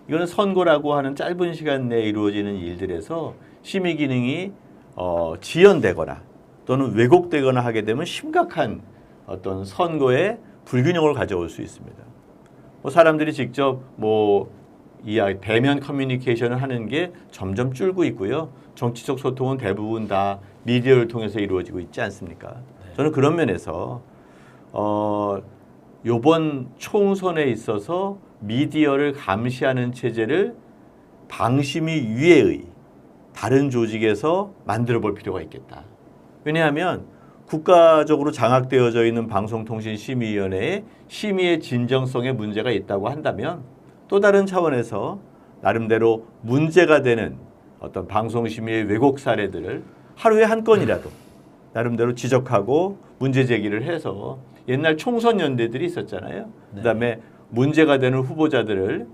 이거는 선거라고 하는 짧은 시간 내에 이루어지는 일들에서 심의 기능이 지연되거나 또는 왜곡되거나 하게 되면 심각한 어떤 선거에 불균형을 가져올 수 있습니다. 사람들이 직접 대면 커뮤니케이션을 하는 게 점점 줄고 있고요. 정치적 소통은 대부분 다 미디어를 통해서 이루어지고 있지 않습니까? 저는 그런 면에서 이번 총선에 있어서 미디어를 감시하는 체제를 방심위위회의 다른 조직에서 만들어 볼 필요가 있겠다. 왜냐하면 국가적으로 장악되어져 있는 방송통신심의위원회에 심의의 진정성에 문제가 있다고 한다면 또 다른 차원에서 나름대로 문제가 되는 어떤 방송심의의 왜곡 사례들을 하루에 한 건이라도 나름대로 지적하고 문제 제기를 해서 옛날 총선 연대들이 있었잖아요. 네. 그다음에 문제가 되는 후보자들을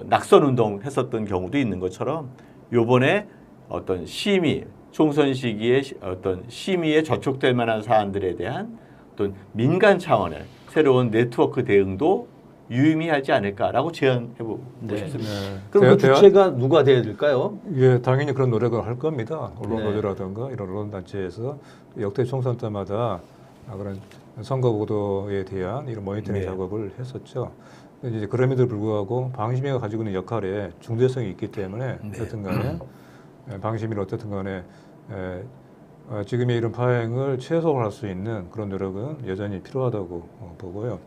낙선 운동 했었던 경우도 있는 것처럼 요번에 어떤 심의 총선 시기에 어떤 심의에 저촉될 만한 사안들에 대한 어떤 민간 차원의 새로운 네트워크 대응도 유의미하지 않을까라고 제안해보고 싶습니다. 네. 그럼 그 주체가 누가 돼야 될까요? 예, 당연히 그런 노력을 할 겁니다. 언론노조라든가 네. 이런 언론단체에서 역대 총선 때마다 그런 선거 보도에 대한 이런 모니터링 네. 작업을 했었죠. 이제 그럼에도 불구하고 방심위가 가지고 있는 역할에 중대성이 있기 때문에 네. 어쨌든 간에 방심위는 어쨌든 간에 지금의 이런 파행을 최소화할 수 있는 그런 노력은 여전히 필요하다고 보고요.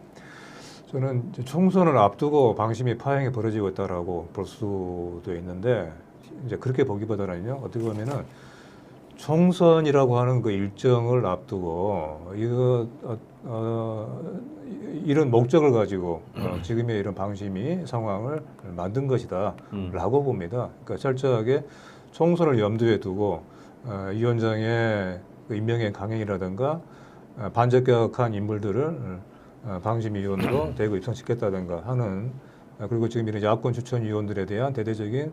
저는 이제 총선을 앞두고 방심위 파행이 벌어지고 있다라고 볼 수도 있는데 이제 그렇게 보기보다는요. 어떻게 보면은 총선이라고 하는 그 일정을 앞두고 이런 목적을 가지고 지금의 이런 방심위 상황을 만든 것이다라고 봅니다. 그러니까 철저하게 총선을 염두에 두고 위원장의 그 임명의 강행이라든가 반적격한 인물들을 방심위원으로 대거 입성시켰다든가 하는 그리고 지금 이런 야권 추천위원들에 대한 대대적인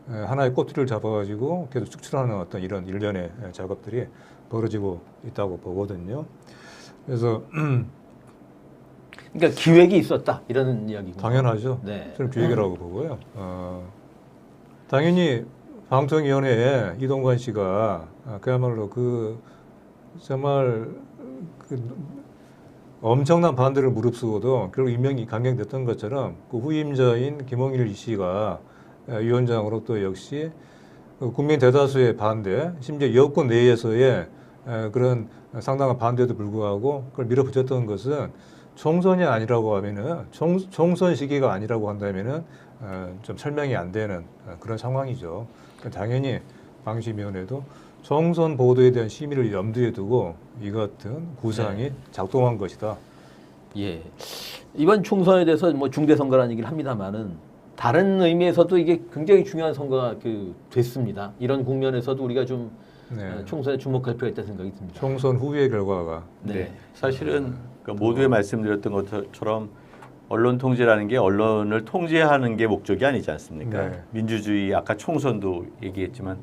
하나의 꼬투리를 잡아가지고 계속 축출하는 어떤 이런 일련의 작업들이 벌어지고 있다고 보거든요. 그래서 그러니까 기획이 있었다 이런 이야기군요. 당연하죠. 네. 저는 기획이라고 보고요. 당연히 방통위원회에 이동관 씨가 그야말로 그 정말 그 엄청난 반대를 무릅쓰고도 결국 임명이 강행됐던 것처럼 그 후임자인 김홍일 씨가 위원장으로 또 역시 국민 대다수의 반대, 심지어 여권 내에서의 그런 상당한 반대에도 불구하고 그걸 밀어붙였던 것은 총선이 아니라고 하면은 총선 시기가 아니라고 한다면은 좀 설명이 안 되는 그런 상황이죠. 그러니까 당연히 방심위원회도 총선 보도에 대한 심의를 염두에 두고 이 같은 구상이 작동한 것이다. 예. 이번 총선에 대해서 뭐 중대 선거라는 얘기를 합니다만은 다른 의미에서도 이게 굉장히 중요한 선거가 됐습니다. 이런 국면에서도 우리가 좀 총선에 주목할 필요가 있다는 생각이 듭니다. 총선 후의 결과가 네. 사실은 모두에 말씀드렸던 것처럼 언론 통제라는 게 언론을 통제하는 게 목적이 아니지 않습니까? 네. 민주주의 아까 총선도 얘기했지만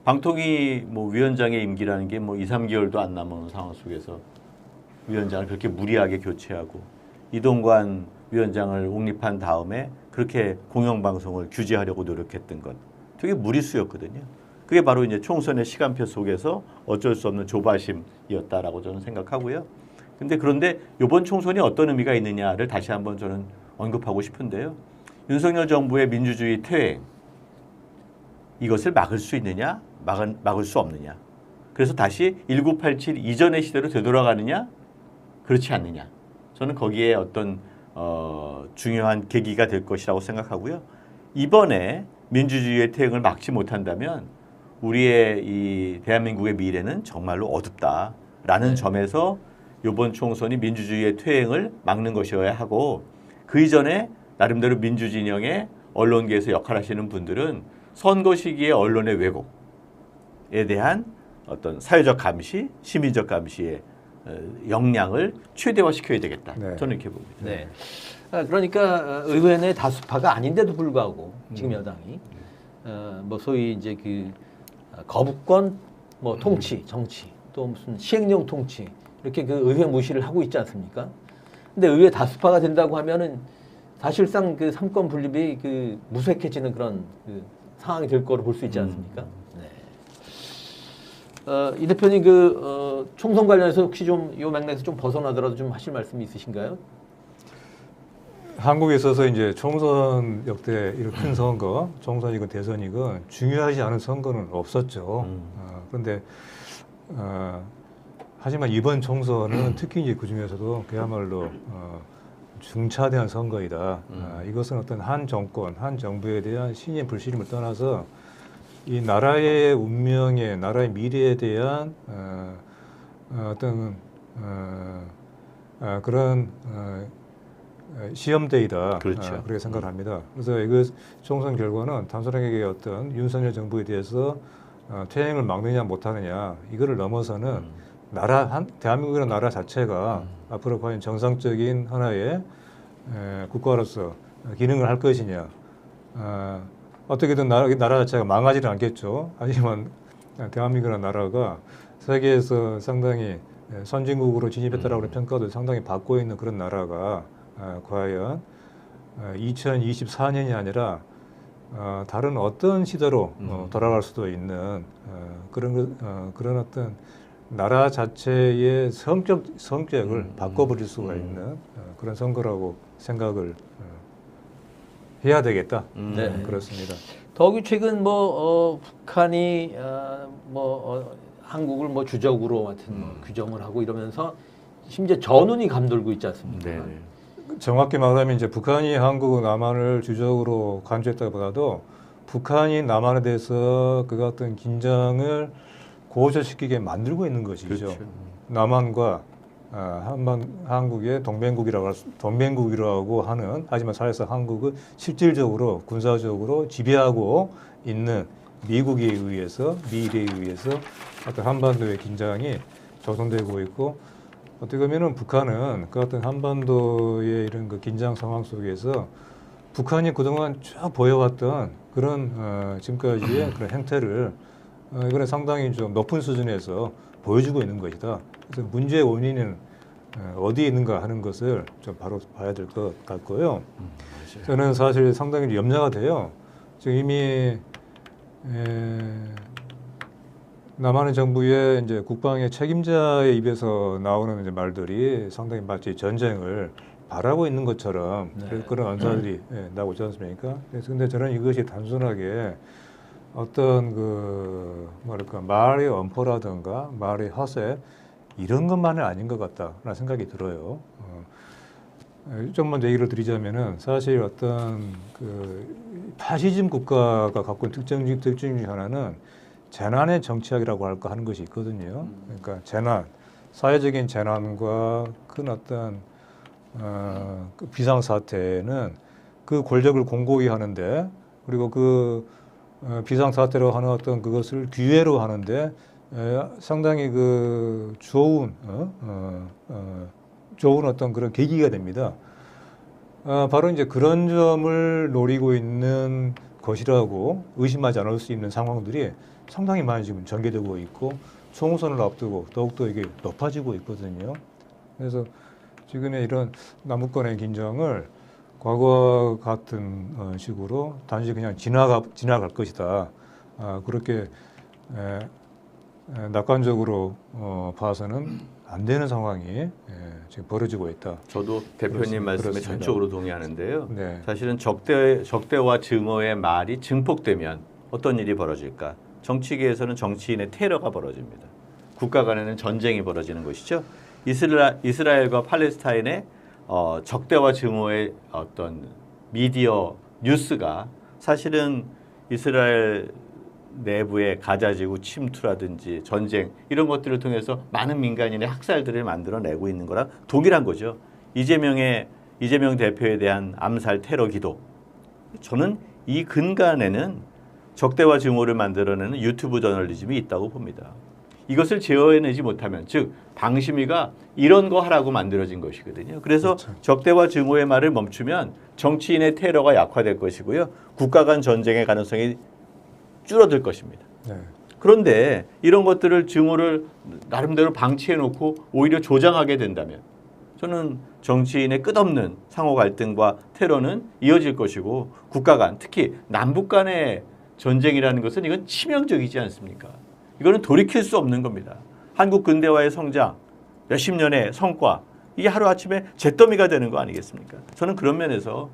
방통위 위원장의 임기라는 게 2, 3개월도 안 남은 상황 속에서 위원장을 그렇게 무리하게 교체하고 이동관 위원장을 옹립한 다음에 그렇게 공영방송을 규제하려고 노력했던 것 되게 무리수였거든요. 그게 바로 이제 총선의 시간표 속에서 어쩔 수 없는 조바심이었다라고 저는 생각하고요. 그런데 이번 총선이 어떤 의미가 있느냐를 다시 한번 저는 언급하고 싶은데요. 윤석열 정부의 민주주의 퇴행 이것을 막을 수 있느냐, 막을 수 없느냐. 그래서 다시 1987 이전의 시대로 되돌아가느냐, 그렇지 않느냐. 저는 거기에 어떤 중요한 계기가 될 것이라고 생각하고요. 이번에 민주주의의 퇴행을 막지 못한다면 우리의 이 대한민국의 미래는 정말로 어둡다라는 점에서 이번 총선이 민주주의의 퇴행을 막는 것이어야 하고 그 이전에 나름대로 민주진영의 언론계에서 역할하시는 분들은 선거 시기의 언론의 왜곡에 대한 어떤 사회적 감시, 시민적 감시의 역량을 최대화시켜야 되겠다. 네. 저는 이렇게 봅니다. 네. 그러니까 의회 내 다수파가 아닌데도 불구하고 지금 여당이 소위 이제 거부권, 통치, 정치, 또 무슨 시행령 통치 이렇게 의회 무시를 하고 있지 않습니까? 근데 의회 다수파가 된다고 하면은 사실상 삼권 분립이 무색해지는 그런 상황이 될 거로 볼 수 있지 않습니까? 네. 이 대표님 총선 관련해서 혹시 좀 이 맥락에서 좀 벗어나더라도 좀 하실 말씀이 있으신가요? 한국에 있어서 이제 총선 역대 이런 큰 선거, 총선이건 대선이건 중요하지 않은 선거는 없었죠. 그런데 하지만 이번 총선은 특히 이제 그 중에서도 그야말로 중차대한 선거이다. 이것은 어떤 한 정권, 한 정부에 대한 신임 불신임을 떠나서 이 나라의 운명에, 나라의 미래에 대한 어떤 그런 시험대이다. 그렇죠. 그렇게 생각을 합니다. 그래서 이거 총선 결과는 단순하게 어떤 윤석열 정부에 대해서 퇴행을 막느냐 못하느냐 이거를 넘어서는 대한민국이라는 나라 자체가 앞으로 과연 정상적인 하나의 국가로서 기능을 할 것이냐. 어떻게든 나라 자체가 망하지는 않겠죠. 하지만 대한민국이라는 나라가 세계에서 상당히 선진국으로 진입했다라고 평가도 상당히 받고 있는 그런 나라가 과연 2024년이 아니라 다른 어떤 시대로 돌아갈 수도 있는 그런 어떤 나라 자체의 성격을 바꿔버릴 수가 있는 그런 선거라고 생각을 해야 되겠다. 네. 그렇습니다. 더욱이 최근 북한이 한국을 주적으로 같은 규정을 하고 이러면서 심지어 전운이 감돌고 있지 않습니까? 네. 정확히 말하면 이제 북한이 한국 남한을 주적으로 간주했다기보다도 북한이 남한에 대해서 그 같은 긴장을 고조시키게 만들고 있는 것이죠. 그렇죠. 남한과 한국의 동맹국이라고 하는 하지만 사실상 한국은 실질적으로 군사적으로 지배하고 있는 미국에 의해서 미일에 의해서 어떤 한반도의 긴장이 조성되고 있고 어떻게 보면은 북한은 그 어떤 한반도의 이런 긴장 상황 속에서 북한이 그동안 쭉 보여왔던 그런 지금까지의 그런 행태를 이번에 상당히 좀 높은 수준에서 보여주고 있는 것이다. 그래서 문제의 원인은 어디에 있는가 하는 것을 좀 바로 봐야 될 것 같고요. 저는 사실 상당히 염려가 돼요. 지금 이미 남한의 정부의 이제 국방의 책임자의 입에서 나오는 이제 말들이 상당히 마치 전쟁을 바라고 있는 것처럼 그런 언사들이 나오고 있지 않습니까? 그래서 근데 저는 이것이 단순하게 어떤 그 뭐랄까 말의 엄포라든가 말의 허세 이런 것만은 아닌 것 같다라는 생각이 들어요. 좀 먼저 얘기를 드리자면은 사실 어떤 그 파시즘 국가가 갖고 있는 특징 중 하나는 재난의 정치학이라고 할까 하는 것이 있거든요. 그러니까 재난, 사회적인 재난과 큰 어떤 그 비상 사태는 그 권력을 공고히 하는데 그리고 그 비상 사태로 하는 어떤 그것을 기회로 하는데 상당히 그 좋은 좋은 어떤 그런 계기가 됩니다. 바로 이제 그런 점을 노리고 있는 것이라고 의심하지 않을 수 있는 상황들이 상당히 많이 지금 전개되고 있고 총선을 앞두고 더욱더 이게 높아지고 있거든요. 그래서 지금의 이런 남북간의 긴장을 과거와 같은 식으로 단지 그냥 지나갈 것이다. 그렇게 낙관적으로 봐서는 안 되는 상황이 지금 벌어지고 있다. 저도 대표님 말씀에 그렇습니다. 전적으로 동의하는데요. 네. 사실은 적대와 증오의 말이 증폭되면 어떤 일이 벌어질까? 정치계에서는 정치인의 테러가 벌어집니다. 국가 간에는 전쟁이 벌어지는 것이죠. 이스라엘과 팔레스타인의 적대와 증오의 어떤 미디어 뉴스가 사실은 이스라엘 내부의 가자지구 침투라든지 전쟁 이런 것들을 통해서 많은 민간인의 학살들을 만들어내고 있는 거랑 동일한 거죠. 이재명 대표에 대한 암살 테러 기도. 저는 이 근간에는 적대와 증오를 만들어내는 유튜브 저널리즘이 있다고 봅니다. 이것을 제어해내지 못하면 즉 방심위가 이런 거 하라고 만들어진 것이거든요. 그래서 그렇죠. 적대와 증오의 말을 멈추면 정치인의 테러가 약화될 것이고요. 국가 간 전쟁의 가능성이 줄어들 것입니다. 네. 그런데 이런 것들을 증오를 나름대로 방치해놓고 오히려 조장하게 된다면 저는 정치인의 끝없는 상호 갈등과 테러는 이어질 것이고 국가 간 특히 남북 간의 전쟁이라는 것은 이건 치명적이지 않습니까? 이거는 돌이킬 수 없는 겁니다. 한국 근대화의 성장, 몇십 년의 성과 이게 하루아침에 잿더미가 되는 거 아니겠습니까? 저는 그런 면에서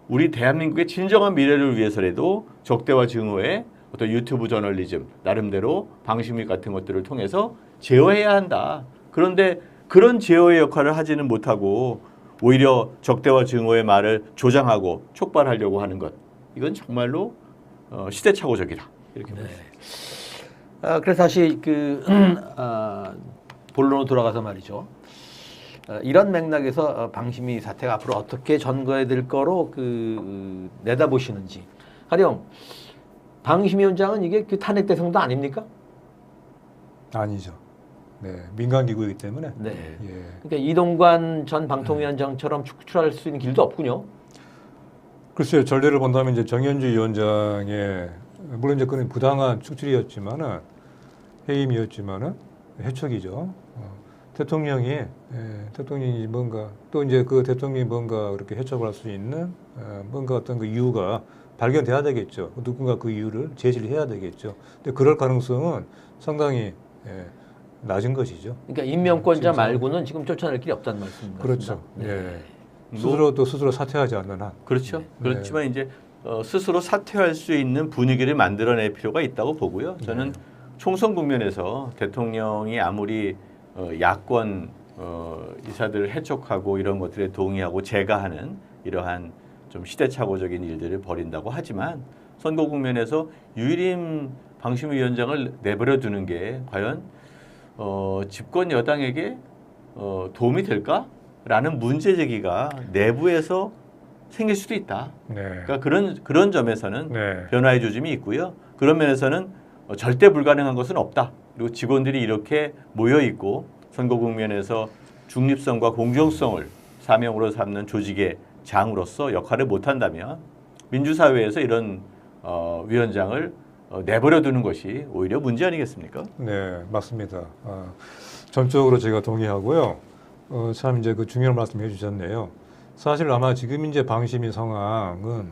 우리 대한민국의 진정한 미래를 위해서라도 적대와 증오의 어떤 유튜브 저널리즘 나름대로 방심위 같은 것들을 통해서 제어해야 한다. 그런데 그런 제어의 역할을 하지는 못하고 오히려 적대와 증오의 말을 조장하고 촉발하려고 하는 것 이건 정말로 시대착오적이다. 이렇게 봅니다. 그래서 다시 본론으로 돌아가서 말이죠. 이런 맥락에서 방심위 사태가 앞으로 어떻게 전거될 거로 내다보시는지. 가령 방심위원장은 이게 탄핵 대상도 아닙니까? 아니죠. 네, 민간 기구이기 때문에. 네. 예. 그러니까 이동관 전 방통위원장처럼 축출할 수 있는 길도 없군요. 글쎄요, 전례를 본다면 이제 정현주 위원장의 물론 이제 그는 부당한 축출이었지만은 해임이었지만은 해촉이죠. 대통령이 뭔가 또 이제 그 대통령이 뭔가 그렇게 해촉을 할 수 있는 뭔가 어떤 그 이유가 발견돼야 되겠죠. 누군가 그 이유를 제시를 해야 되겠죠. 근데 그럴 가능성은 상당히 낮은 것이죠. 그러니까 임명권자 말고는 지금 쫓아낼 길이 없다는 말씀입니다. 그렇죠. 네. 예. 스스로 사퇴하지 않는 한. 그렇죠. 그렇지만 이제 스스로 사퇴할 수 있는 분위기를 만들어낼 필요가 있다고 보고요. 저는 총선 국면에서 대통령이 아무리 야권 이사들을 해촉하고 이런 것들에 동의하고 제가하는 이러한 좀 시대착오적인 일들을 벌인다고 하지만 선거 국면에서 유일임 방심위원장을 내버려 두는 게 과연 집권 여당에게 도움이 될까라는 문제 제기가 내부에서 생길 수도 있다. 네. 그러니까 그런 점에서는 네. 변화의 조짐이 있고요. 그런 면에서는 절대 불가능한 것은 없다. 그리고 직원들이 이렇게 모여 있고 선거 국면에서 중립성과 공정성을 사명으로 삼는 조직의 장으로서 역할을 못한다면 민주사회에서 이런 위원장을 내버려 두는 것이 오히려 문제 아니겠습니까? 네, 맞습니다. 전적으로 제가 동의하고요. 참 이제 그 중요한 말씀 해주셨네요. 사실 아마 지금 이제 방심위 상황은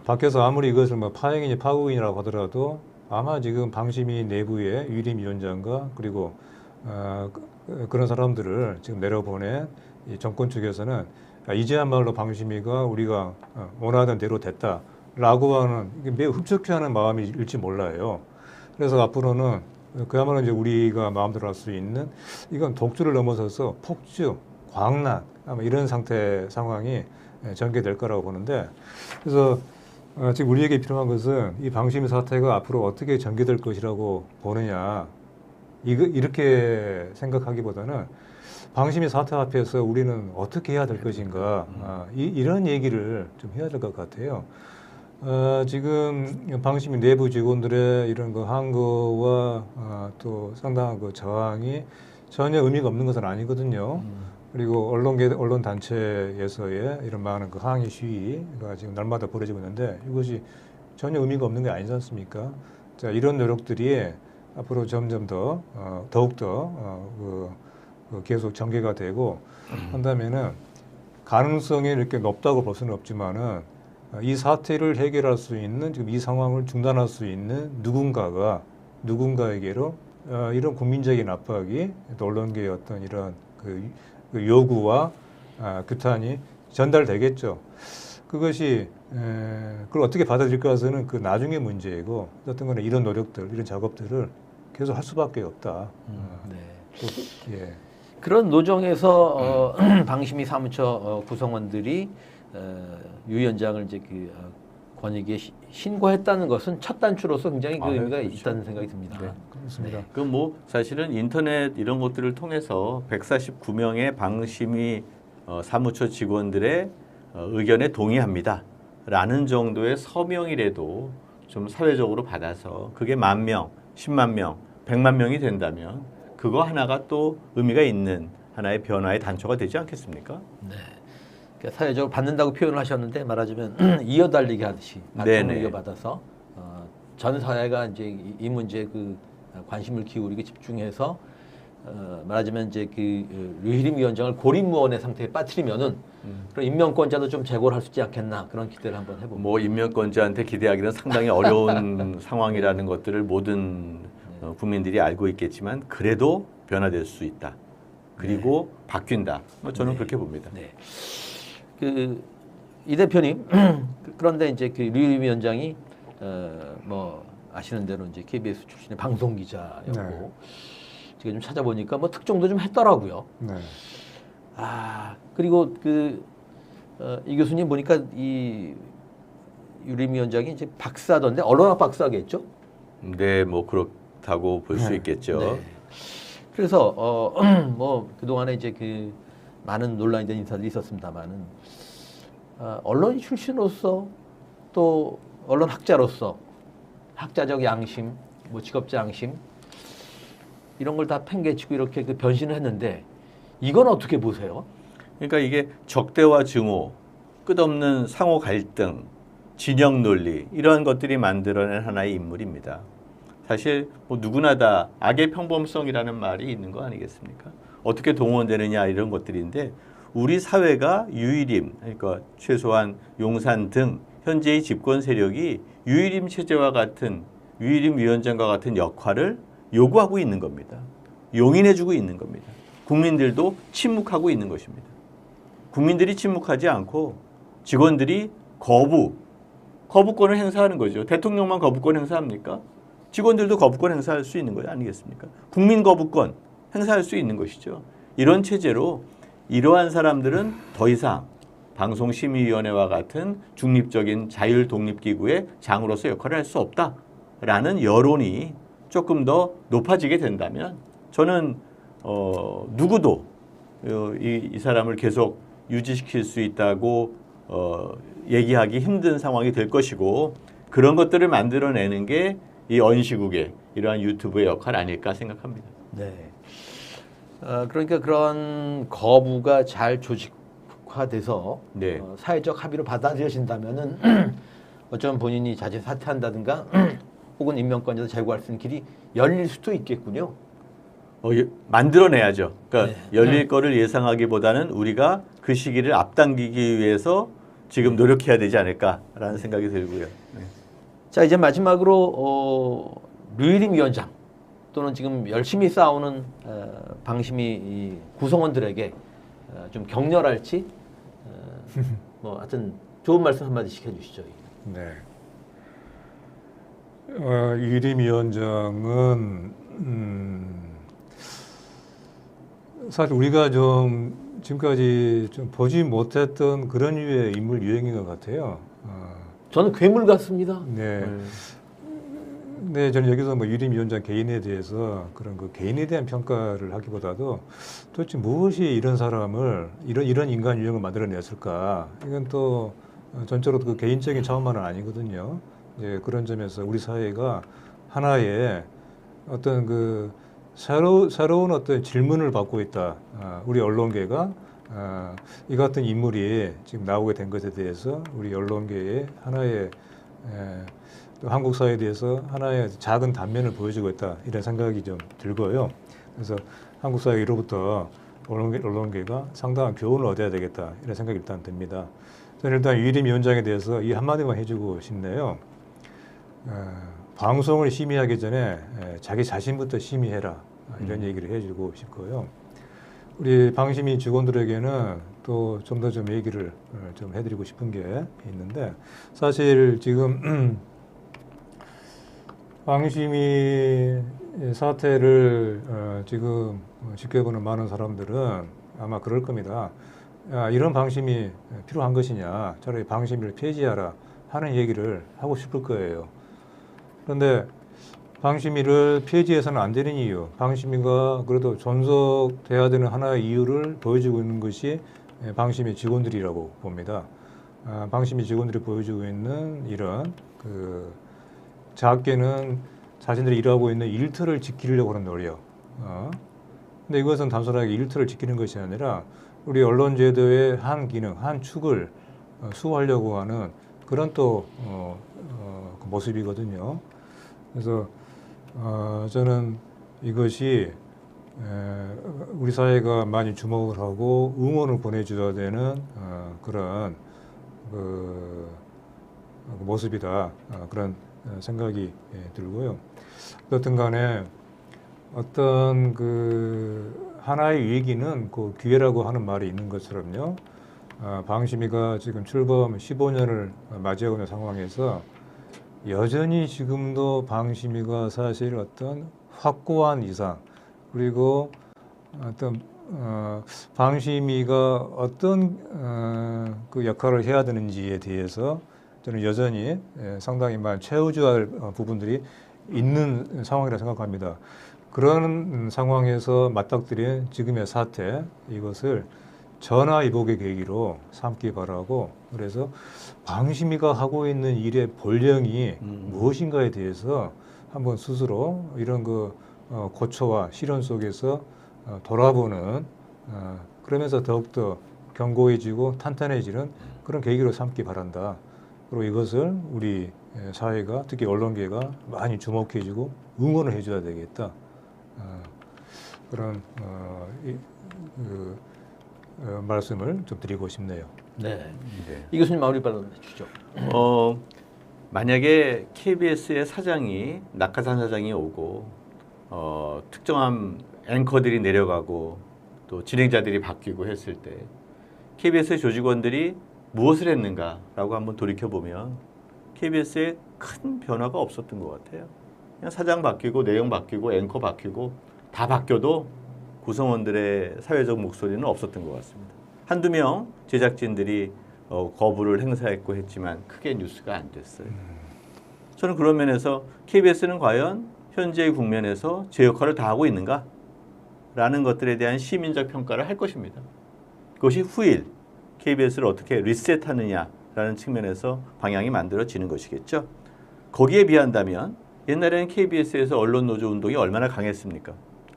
밖에서 아무리 이것을 뭐 파행이니 파국이라고 하더라도 아마 지금 방심위 내부의 유림 위원장과 그리고 그런 사람들을 지금 내려보낸 이 정권 측에서는 이제야말로 방심위가 우리가 원하던 대로 됐다라고 하는 매우 흡족해하는 마음일지 몰라요. 그래서 앞으로는 그야말로 이제 우리가 마음대로 할 수 있는 이건 독주를 넘어서서 폭주, 광란 아마 이런 상황이 전개될 거라고 보는데 그래서 지금 우리에게 필요한 것은 이 방심위 사태가 앞으로 어떻게 전개될 것이라고 보느냐 이렇게 생각하기보다는 방심위 사태 앞에서 우리는 어떻게 해야 될 것인가 이런 얘기를 좀 해야 될 것 같아요. 지금 방심위 내부 직원들의 이런 그 항거와 또 상당한 그 저항이 전혀 의미가 없는 것은 아니거든요. 그리고 언론 단체에서의 이런 많은 그 항의 시위가 지금 날마다 벌어지고 있는데 이것이 전혀 의미가 없는 게 아니지 않습니까? 자, 이런 노력들이 앞으로 점점 더 더욱 더 계속 전개가 되고 한다면은 가능성이 이렇게 높다고 볼 수는 없지만은 이 사태를 해결할 수 있는 지금 이 상황을 중단할 수 있는 누군가에게로 이런 국민적인 압박이 또 언론계의 어떤 이런 그 요구와 규탄이 전달되겠죠. 그것이 그걸 어떻게 받아들일까서는 그 나중의 문제이고 어떤 거는 이런 노력들, 이런 작업들을 계속 할 수밖에 없다. 네. 예. 그런 노정에서 방심위 사무처 구성원들이 유 위원장을 이제 그 권익위에 신고했다는 것은 첫 단추로서 굉장히 그 의미가 그렇죠. 있다는 생각이 듭니다. 네, 그렇습니다. 네. 그 뭐 사실은 인터넷 이런 것들을 통해서 149명의 방심위 사무처 직원들의 의견에 동의합니다라는 정도의 서명이라도 좀 사회적으로 받아서 그게 10,000명, 10만 명, 100만 명이 된다면 그거 하나가 또 의미가 있는 하나의 변화의 단초가 되지 않겠습니까? 네. 그러니까 사회적으로 받는다고 표현을 하셨는데 말하자면 이어달리기 하듯이 바통을 네네. 이어받아서 전 사회가 이제 이 문제에 그 관심을 기울이게 집중해서 말하자면 이제 그 류희림 위원장을 고립무원의 상태에 빠뜨리면은 그런 인명권자도 좀 제고를 할 수 있지 않겠나 그런 기대를 한번 해봅니다. 뭐 인명권자한테 기대하기는 상당히 어려운 상황이라는 것들을 모든 국민들이 알고 있겠지만 그래도 변화될 수 있다. 그리고 바뀐다. 뭐 저는 그렇게 봅니다. 네. 그 이 대표님 그런데 이제 그 류희림 위원장이 뭐 아시는 대로 이제 KBS 출신의 방송 기자였고 네. 제가 좀 찾아보니까 뭐 특종도 좀 했더라고요. 네. 그리고 이 교수님 보니까 이 유림 위원장이 이제 박사던데 언론학 박사겠죠? 네, 뭐 그렇다고 볼 수 네. 있겠죠. 네. 그래서 뭐 그동안에 이제 그 많은 논란이 된 인사들이 있었습니다만은 언론 출신으로서 또 언론 학자로서 학자적 양심, 뭐 직업자 양심 이런 걸 다 팽개치고 이렇게 그 변신을 했는데 이건 어떻게 보세요? 그러니까 이게 적대와 증오, 끝없는 상호 갈등, 진영 논리 이러한 것들이 만들어낸 하나의 인물입니다. 사실 뭐 누구나 다 악의 평범성이라는 말이 있는 거 아니겠습니까? 어떻게 동원되느냐 이런 것들인데 우리 사회가 유일임, 그러니까 최소한 용산 등 현재의 집권 세력이 유일임 체제와 같은 유일임 위원장과 같은 역할을 요구하고 있는 겁니다. 용인해주고 있는 겁니다. 국민들도 침묵하고 있는 것입니다. 국민들이 침묵하지 않고 직원들이 거부권을 행사하는 거죠. 대통령만 거부권 행사합니까? 직원들도 거부권 행사할 수 있는 거 아니겠습니까? 국민 거부권 행사할 수 있는 것이죠. 이런 체제로 이러한 사람들은 더 이상 방송심의위원회와 같은 중립적인 자율독립기구의 장으로서 역할을 할 수 없다라는 여론이 조금 더 높아지게 된다면 저는 누구도 이 사람을 계속 유지시킬 수 있다고 얘기하기 힘든 상황이 될 것이고 그런 것들을 만들어내는 게 이 언시국의 이러한 유튜브의 역할 아닐까 생각합니다. 네. 그러니까 그런 거부가 잘 정책화돼서 네. 사회적 합의로 받아들여진다면은 어쩌면 본인이 자진 사퇴한다든가 혹은 임명권에서 제거할 수 있는 길이 열릴 수도 있겠군요. 만들어내야죠. 그러니까 네. 열릴 거를 예상하기보다는 우리가 그 시기를 앞당기기 위해서 지금 노력해야 되지 않을까라는 생각이 들고요. 네. 자, 이제 마지막으로 류일임 위원장 또는 지금 열심히 싸우는 방심이 이 구성원들에게 좀 격렬할지 뭐 하여튼 좋은 말씀 한마디씩 해주시죠. 네. 유일임 위원장은 사실 우리가 좀 지금까지 좀 보지 못했던 그런 류의 인물 유형인 것 같아요. 저는 괴물 같습니다. 네. 네, 저는 여기서 뭐 유일임 위원장 개인에 대해서 그런 그 개인에 대한 평가를 하기보다도 도대체 무엇이 이런 사람을 이런 인간 유형을 만들어냈을까? 이건 또 전적으로 그 개인적인 차원만은 아니거든요. 이제 그런 점에서 우리 사회가 하나의 어떤 그 새로운 어떤 질문을 받고 있다. 우리 언론계가 이 같은 인물이 지금 나오게 된 것에 대해서 우리 언론계의 하나의 또 한국 사회에 대해서 하나의 작은 단면을 보여주고 있다. 이런 생각이 좀 들고요. 그래서 한국 사회 이로부터 언론계가 상당한 교훈을 얻어야 되겠다. 이런 생각이 일단 듭니다. 저는 일단 유일임 위원장에 대해서 이 한마디만 해주고 싶네요. 방송을 심의하기 전에 자기 자신부터 심의해라. 이런 얘기를 해주고 싶고요. 우리 방심위 직원들에게는 또 좀 더 좀 얘기를 좀 해드리고 싶은 게 있는데 사실 지금 방심위 사태를 지금 지켜보는 많은 사람들은 아마 그럴 겁니다. 야, 이런 방심이 필요한 것이냐, 차라리 방심위를 폐지하라 하는 얘기를 하고 싶을 거예요. 그런데 방심위를 폐지해서는 안 되는 이유, 방심위가 그래도 존속돼야 되는 하나의 이유를 보여주고 있는 것이 방심위 직원들이라고 봅니다. 방심위 직원들이 보여주고 있는 이런 그 작게는 자신들이 일하고 있는 일터를 지키려고 하는 노력. 근데 이것은 단순하게 일터를 지키는 것이 아니라 우리 언론제도의 한 기능, 한 축을 수호하려고 하는 그런 또 그 모습이거든요. 그래서 저는 이것이 우리 사회가 많이 주목을 하고 응원을 보내줘야 되는 그런 그 모습이다. 그런 생각이 들고요. 어쨌든 간에 어떤 그 하나의 위기는 그 기회라고 하는 말이 있는 것처럼요. 방심위가 지금 출범 15년을 맞이하고 있는 상황에서 여전히 지금도 방심위가 사실 어떤 확고한 이상 그리고 어떤 방심위가 어떤 그 역할을 해야 되는지에 대해서 저는 여전히 상당히 많은 최우주할 부분들이 있는 상황이라 생각합니다. 그런 상황에서 맞닥뜨린 지금의 사태, 이것을 전화위복의 계기로 삼기 바라고, 그래서 방심위가 하고 있는 일의 본령이 무엇인가에 대해서 한번 스스로 이런 그 고초와 시련 속에서 돌아보는, 그러면서 더욱더 견고해지고 탄탄해지는 그런 계기로 삼기 바란다. 그리고 이것을 우리 사회가, 특히 언론계가 많이 주목해주고 응원을 해줘야 되겠다. 그런 말씀을 좀 드리고 싶네요. 네. 네. 이 교수님 마무리 발언 해주죠. 만약에 KBS의 사장이 낙하산 사장이 오고 특정한 앵커들이 내려가고 또 진행자들이 바뀌고 했을 때 KBS의 조직원들이 무엇을 했는가라고 한번 돌이켜보면 KBS에 큰 변화가 없었던 것 같아요. 그냥 사장 바뀌고 내용 바뀌고 앵커 바뀌고 다 바뀌어도 구성원들의 사회적 목소리는 없었던 것 같습니다. 한두 명 제작진들이 거부를 행사했고 했지만 크게 뉴스가 안 됐어요. 저는 그런 면에서 KBS는 과연 현재의 국면에서 제 역할을 다하고 있는가? 라는 것들에 대한 시민적 평가를 할 것입니다. 그것이 후일 KBS를 어떻게 리셋하느냐라는 측면에서 방향이 만들어지는 것이겠죠. 거기에 비한다면 옛날에는 KBS에서 언론노조 운동이 얼마나 강했습니까?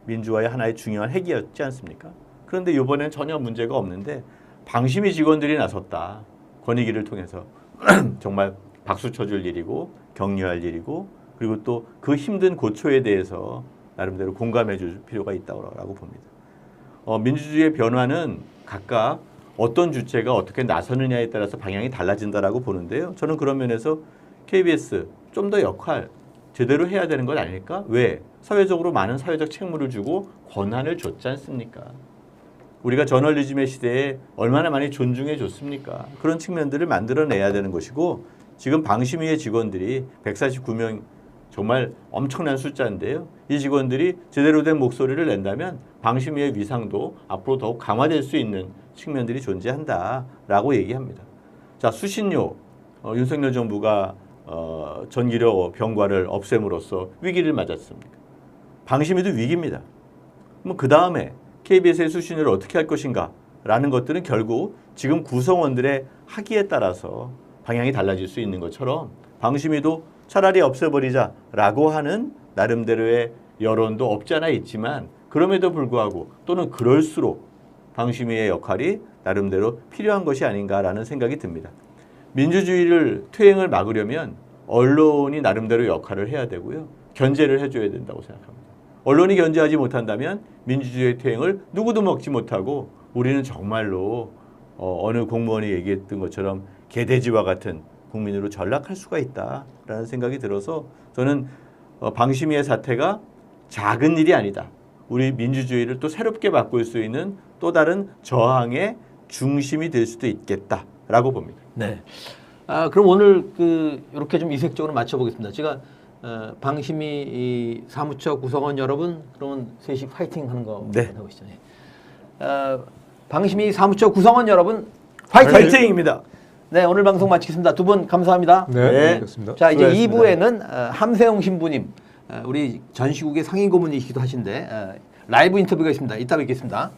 민주화의 하나의 중요한 핵이었지 않습니까? 그런데 이번엔 전혀 문제가 없는데 방심위 직원들이 나섰다. 권익위를 통해서 정말 박수 쳐줄 일이고 격려할 일이고 그리고 또 그 힘든 고초에 대해서 나름대로 공감해 줄 필요가 있다고 봅니다. 민주주의의 변화는 각각 어떤 주체가 어떻게 나서느냐에 따라서 방향이 달라진다라고 보는데요. 저는 그런 면에서 KBS 좀 더 역할 제대로 해야 되는 것 아닐까? 왜? 사회적으로 많은 사회적 책무를 주고 권한을 줬지 않습니까? 우리가 저널리즘의 시대에 얼마나 많이 존중해 줬습니까? 그런 측면들을 만들어내야 되는 것이고 지금 방심위의 직원들이 149명 정말 엄청난 숫자인데요. 이 직원들이 제대로 된 목소리를 낸다면 방심위의 위상도 앞으로 더욱 강화될 수 있는 측면들이 존재한다라고 얘기합니다. 자, 수신료 윤석열 정부가 전기료 병과를 없앰으로써 위기를 맞았습니다. 방심위도 위기입니다. 그 다음에 KBS의 수신료를 어떻게 할 것인가 라는 것들은 결국 지금 구성원들의 학위에 따라서 방향이 달라질 수 있는 것처럼 방심위도 차라리 없애버리자라고 하는 나름대로의 여론도 없지 않아 있지만 그럼에도 불구하고 또는 그럴수록 방심위의 역할이 나름대로 필요한 것이 아닌가라는 생각이 듭니다. 민주주의를 퇴행을 막으려면 언론이 나름대로 역할을 해야 되고요. 견제를 해줘야 된다고 생각합니다. 언론이 견제하지 못한다면 민주주의의 퇴행을 누구도 먹지 못하고 우리는 정말로 어느 공무원이 얘기했던 것처럼 개돼지와 같은 국민으로 전락할 수가 있다라는 생각이 들어서 저는 방심위의 사태가 작은 일이 아니다. 우리 민주주의를 또 새롭게 바꿀 수 있는 또 다른 저항의 중심이 될 수도 있겠다라고 봅니다. 네. 그럼 오늘 이렇게 좀 이색적으로 맞춰보겠습니다. 제가 방심위 이 사무처 구성원 여러분 그러면 셋이 파이팅 하는 거 네. 해보시죠. 방심위 사무처 구성원 여러분 파이팅! 파이팅입니다. 네, 오늘 방송 마치겠습니다. 두 분 감사합니다. 네, 알겠습니다. 자, 이제 수고하셨습니다. 2부에는 함세웅 신부님, 우리 전시국의 상임 고문이시기도 하신데 라이브 인터뷰가 있습니다. 이따 뵙겠습니다.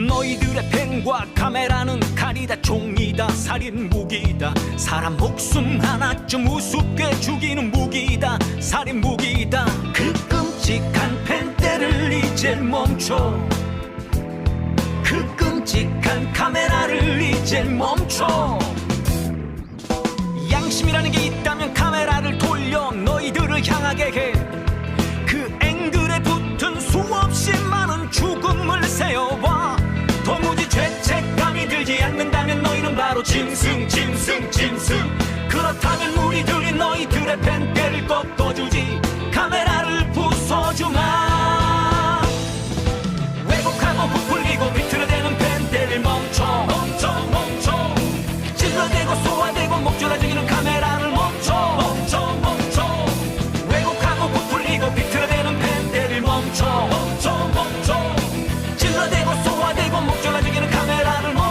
너희들의 펜과 카메라는 칼이다 종이다 살인 무기다 사람 목숨 하나쯤 우습게 죽이는 무기다 살인 무기다 그 끔찍한 펜대를 이제 멈춰 그 끔찍한 카메라를 이제 멈춰 양심이라는 게 있다면 카메라를 돌려 너희들을 향하게 해 그 앵글에 붙은 수없이 많은 죽음을 세어봐 도무지 죄책감이 들지 않는다면 너희는 바로 짐승 그렇다면 우리들이 너희들의 펜대를 꺾어주지 카메라를 부숴주마 왜곡하고 부풀리고 비틀어대는 펜대를 멈춰 찔러대고 쏘아대고 목줄라 죽이는 카메라를 멈춰 왜곡하고 부풀리고 비틀어대는 펜대를 멈춰 찔러대고 쏘아대고 목줄라 죽이는 카메라를 멈춰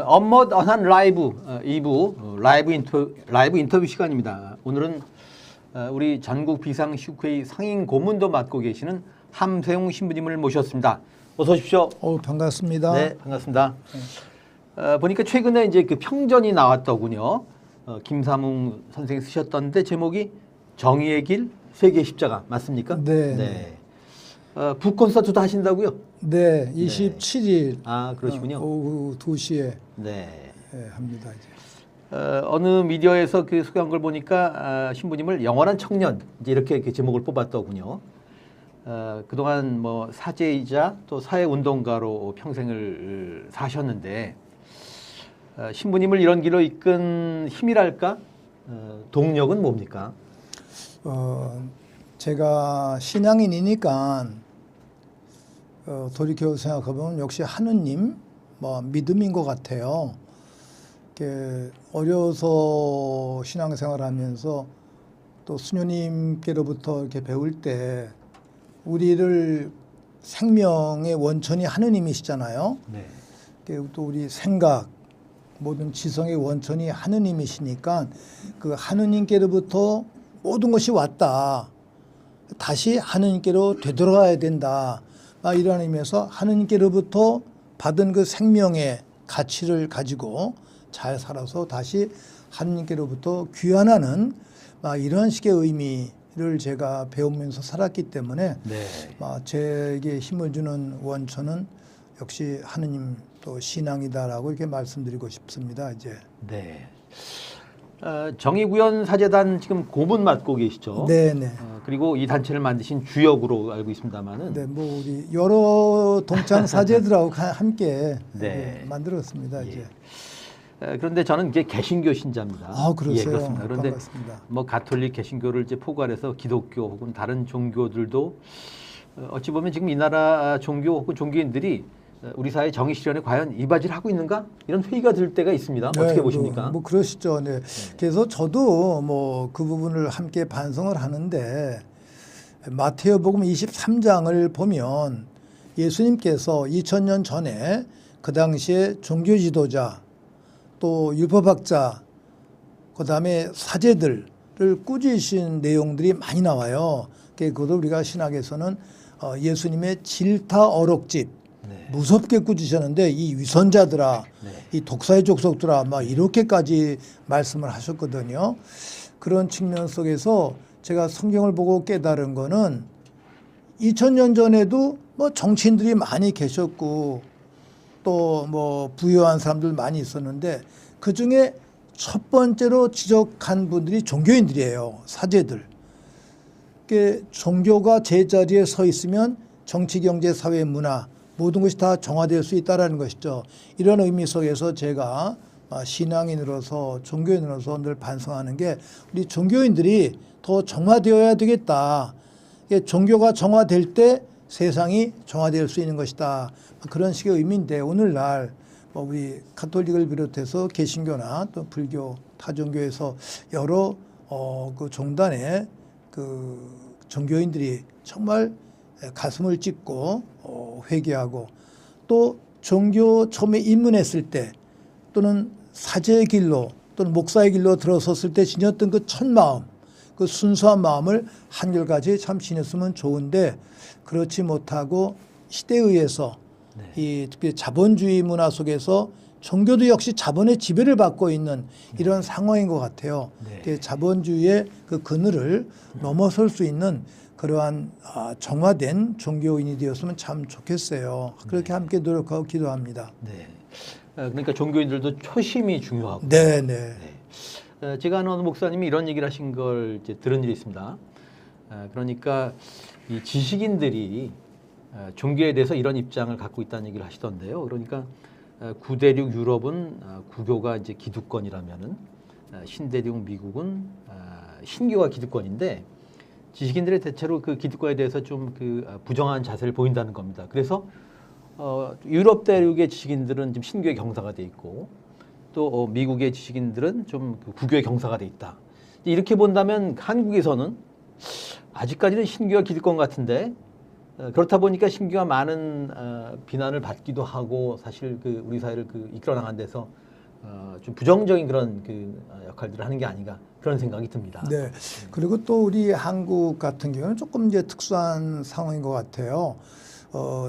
업무한 라이브 2부 라이브 인터뷰 시간입니다. 오늘은 우리 전국 비상시국회의 상임 고문도 맡고 계시는 함세웅 신부님을 모셨습니다. 어서 오십시오. 반갑습니다. 네, 반갑습니다. 보니까 최근에 이제 그 평전이 나왔더군요. 김삼웅 선생이 쓰셨던데 제목이 정의의 길 세계 십자가 맞습니까? 네. 북 콘서트도 하신다고요? 네, 27일 그러시군요. 오후 2시에 네. 합니다. 이제. 어느 미디어에서 그 소개한 걸 보니까 신부님을 영원한 청년 이제 이렇게 그 제목을 뽑았더군요. 그동안 뭐 사제이자 또 사회운동가로 평생을 사셨는데 신부님을 이런 길로 이끈 힘이랄까 동력은 뭡니까? 제가 신앙인이니까 돌이켜 생각해보면 역시 하느님 뭐 믿음인 것 같아요. 이렇게 어려서 신앙생활하면서 또 수녀님께로부터 이렇게 배울 때 우리를 생명의 원천이 하느님이시잖아요. 네. 또 우리 생각 모든 지성의 원천이 하느님이시니까 그 하느님께로부터 모든 것이 왔다. 다시 하느님께로 되돌아가야 된다. 이런 의미에서 하느님께로부터 받은 그 생명의 가치를 가지고 잘 살아서 다시 하느님께로부터 귀환하는 이런 식의 의미를 제가 배우면서 살았기 때문에 네. 제게 힘을 주는 원천은 역시 하느님 또 신앙이다라고 이렇게 말씀드리고 싶습니다. 이제. 네. 정의구현 사재단 지금 고문 맡고 계시죠? 네네. 그리고 이 단체를 만드신 주역으로 알고 있습니다만은. 네, 뭐 우리 여러 동창 사제들하고 함께 네. 만들었습니다. 예. 이제. 그런데 저는 이제 개신교 신자입니다. 아, 그러세요? 예, 그렇습니다. 그런데 반갑습니다. 뭐 가톨릭 개신교를 이제 포괄해서 기독교 혹은 다른 종교들도 어찌 보면 지금 이 나라 종교 혹은 종교인들이 우리 사회 정의 실현에 과연 이바지를 하고 있는가? 이런 회의가 들 때가 있습니다. 어떻게 보십니까? 뭐 그러시죠. 네. 그래서 저도 뭐 그 부분을 함께 반성을 하는데 마태복음 23장을 보면 예수님께서 2000년 전에 그 당시에 종교 지도자 또 율법학자 그다음에 사제들을 꾸짖으신 내용들이 많이 나와요. 그것도 우리가 신학에서는 예수님의 질타 어록집 네. 무섭게 꾸짖으셨는데 이 위선자들아 네. 이 독사의 족속들아 막 이렇게까지 말씀을 하셨거든요. 그런 측면 속에서 제가 성경을 보고 깨달은 거는 2000년 전에도 뭐 정치인들이 많이 계셨고 또 뭐 부유한 사람들 많이 있었는데 그중에 첫 번째로 지적한 분들이 종교인들이에요. 사제들. 종교가 제자리에 서 있으면 정치, 경제, 사회, 문화 모든 것이 다 정화될 수 있다는 것이죠. 이런 의미 속에서 제가 신앙인으로서 종교인으로서 늘 반성하는 게 우리 종교인들이 더 정화되어야 되겠다. 종교가 정화될 때 세상이 정화될 수 있는 것이다. 그런 식의 의미인데 오늘날 우리 가톨릭을 비롯해서 개신교나 또 불교, 타종교에서 여러 그 종단의 그 종교인들이 정말 가슴을 찢고 회개하고 또 종교 처음에 입문했을 때 또는 사제의 길로 또는 목사의 길로 들어섰을 때 지녔던 그 첫 마음, 그 순수한 마음을 한결같이 참 지녔으면 좋은데 그렇지 못하고 시대에 의해서 이 특히 자본주의 문화 속에서 종교도 역시 자본의 지배를 받고 있는 이런 상황인 것 같아요. 자본주의의 그 그늘을 넘어설 수 있는 그러한 정화된 종교인이 되었으면 참 좋겠어요. 그렇게 함께 노력하고 기도합니다. 네. 그러니까 종교인들도 초심이 중요하고. 네, 네. 제가 아는 어느 목사님이 이런 얘기를 하신 걸 이제 들은 일이 있습니다. 그러니까 이 지식인들이 종교에 대해서 이런 입장을 갖고 있다는 얘기를 하시던데요. 그러니까 구대륙 유럽은 구교가 이제 기득권이라면은 신대륙 미국은 신교가 기득권인데 지식인들의 대체로 그 기득권에 대해서 좀 그 부정한 자세를 보인다는 겁니다. 그래서 유럽 대륙의 지식인들은 좀 신교의 경사가 돼 있고 또 미국의 지식인들은 좀 그 구교의 경사가 돼 있다. 이렇게 본다면 한국에서는 아직까지는 신교가 기득권 같은데 그렇다 보니까 신교가 많은 비난을 받기도 하고 사실 그 우리 사회를 그 이끌어 나간 데서 좀 부정적인 그런 그 역할들을 하는 게 아닌가 그런 생각이 듭니다. 네. 그리고 또 우리 한국 같은 경우는 조금 이제 특수한 상황인 것 같아요.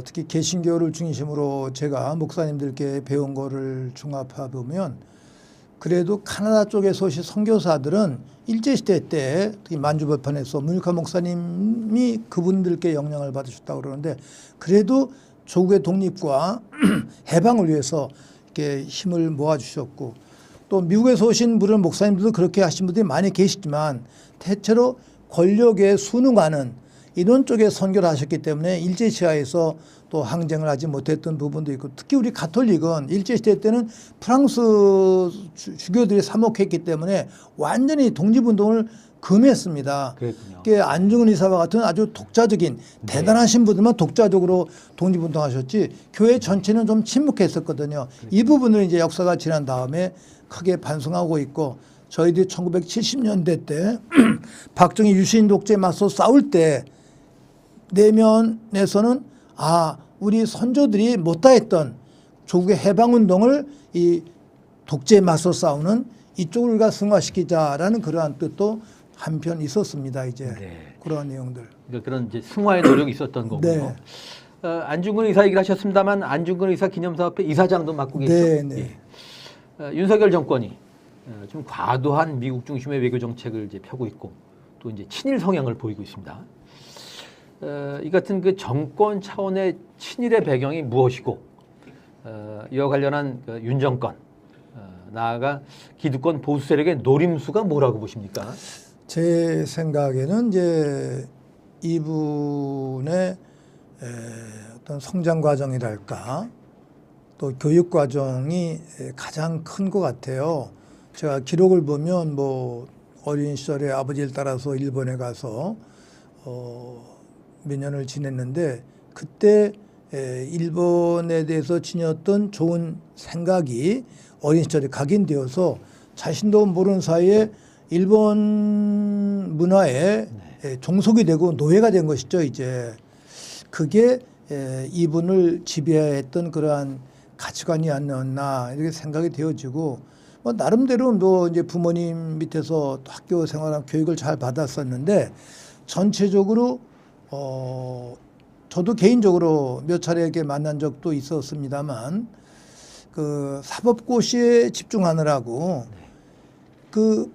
특히 개신교를 중심으로 제가 목사님들께 배운 거를 종합해 보면 그래도 카나다 쪽에서 오신 선교사들은 일제시대 때 특히 만주벌판에서 문익환 목사님이 그분들께 영향을 받으셨다고 그러는데 그래도 조국의 독립과 해방을 위해서 이렇게 힘을 모아주셨고 또 미국에서 오신 물론 목사님들도 그렇게 하신 분들이 많이 계시지만 대체로 권력에 순응하는 이런 쪽에 선교를 하셨기 때문에 일제시하에서 또 항쟁을 하지 못했던 부분도 있고 특히 우리 가톨릭은 일제시대 때는 프랑스 주교들이 사목했기 때문에 완전히 독립운동을 금했습니다. 그랬군요. 그게 안중근 의사와 같은 아주 독자적인 대단하신 분들만 독자적으로 독립운동하셨지 교회 전체는 좀 침묵했었거든요. 이 부분을 이제 역사가 지난 다음에 크게 반성하고 있고 저희들이 1970년대 때 박정희 유신 독재에 맞서 싸울 때 내면에서는 우리 선조들이 못다했던 조국의 해방운동을 이 독재에 맞서 싸우는 이쪽을 우리가 승화시키자라는 그러한 뜻도 한편 있었습니다. 이제 네. 그러한 내용들. 그러니까 그런 이제 승화의 노력이 있었던 거군요. 네. 안중근 의사 얘기를 하셨습니다만 안중근 의사 기념사업회 이사장도 맡고 계시죠. 네, 네. 윤석열 정권이 좀 과도한 미국 중심의 외교 정책을 이제 펴고 있고 또 이제 친일 성향을 보이고 있습니다. 이 같은 그 정권 차원의 친일의 배경이 무엇이고 이와 관련한 그 윤 정권 나아가 기득권 보수 세력의 노림수가 뭐라고 보십니까? 제 생각에는 이제 이분의 어떤 성장 과정이랄까 또 교육 과정이 가장 큰 것 같아요. 제가 기록을 보면 뭐 어린 시절에 아버지를 따라서 일본에 가서 몇 년을 지냈는데 그때 일본에 대해서 지녔던 좋은 생각이 어린 시절에 각인되어서 자신도 모르는 사이에 일본 문화에 종속이 되고 노예가 된 것이죠. 이제 그게 이분을 지배했던 그러한 가치관이 아니었나 이렇게 생각이 되어지고 뭐 나름대로 뭐 이제 부모님 밑에서 또 학교 생활한 교육을 잘 받았었는데 전체적으로 저도 개인적으로 몇 차례 이렇게 만난 적도 있었습니다만 그 사법고시에 집중하느라고 그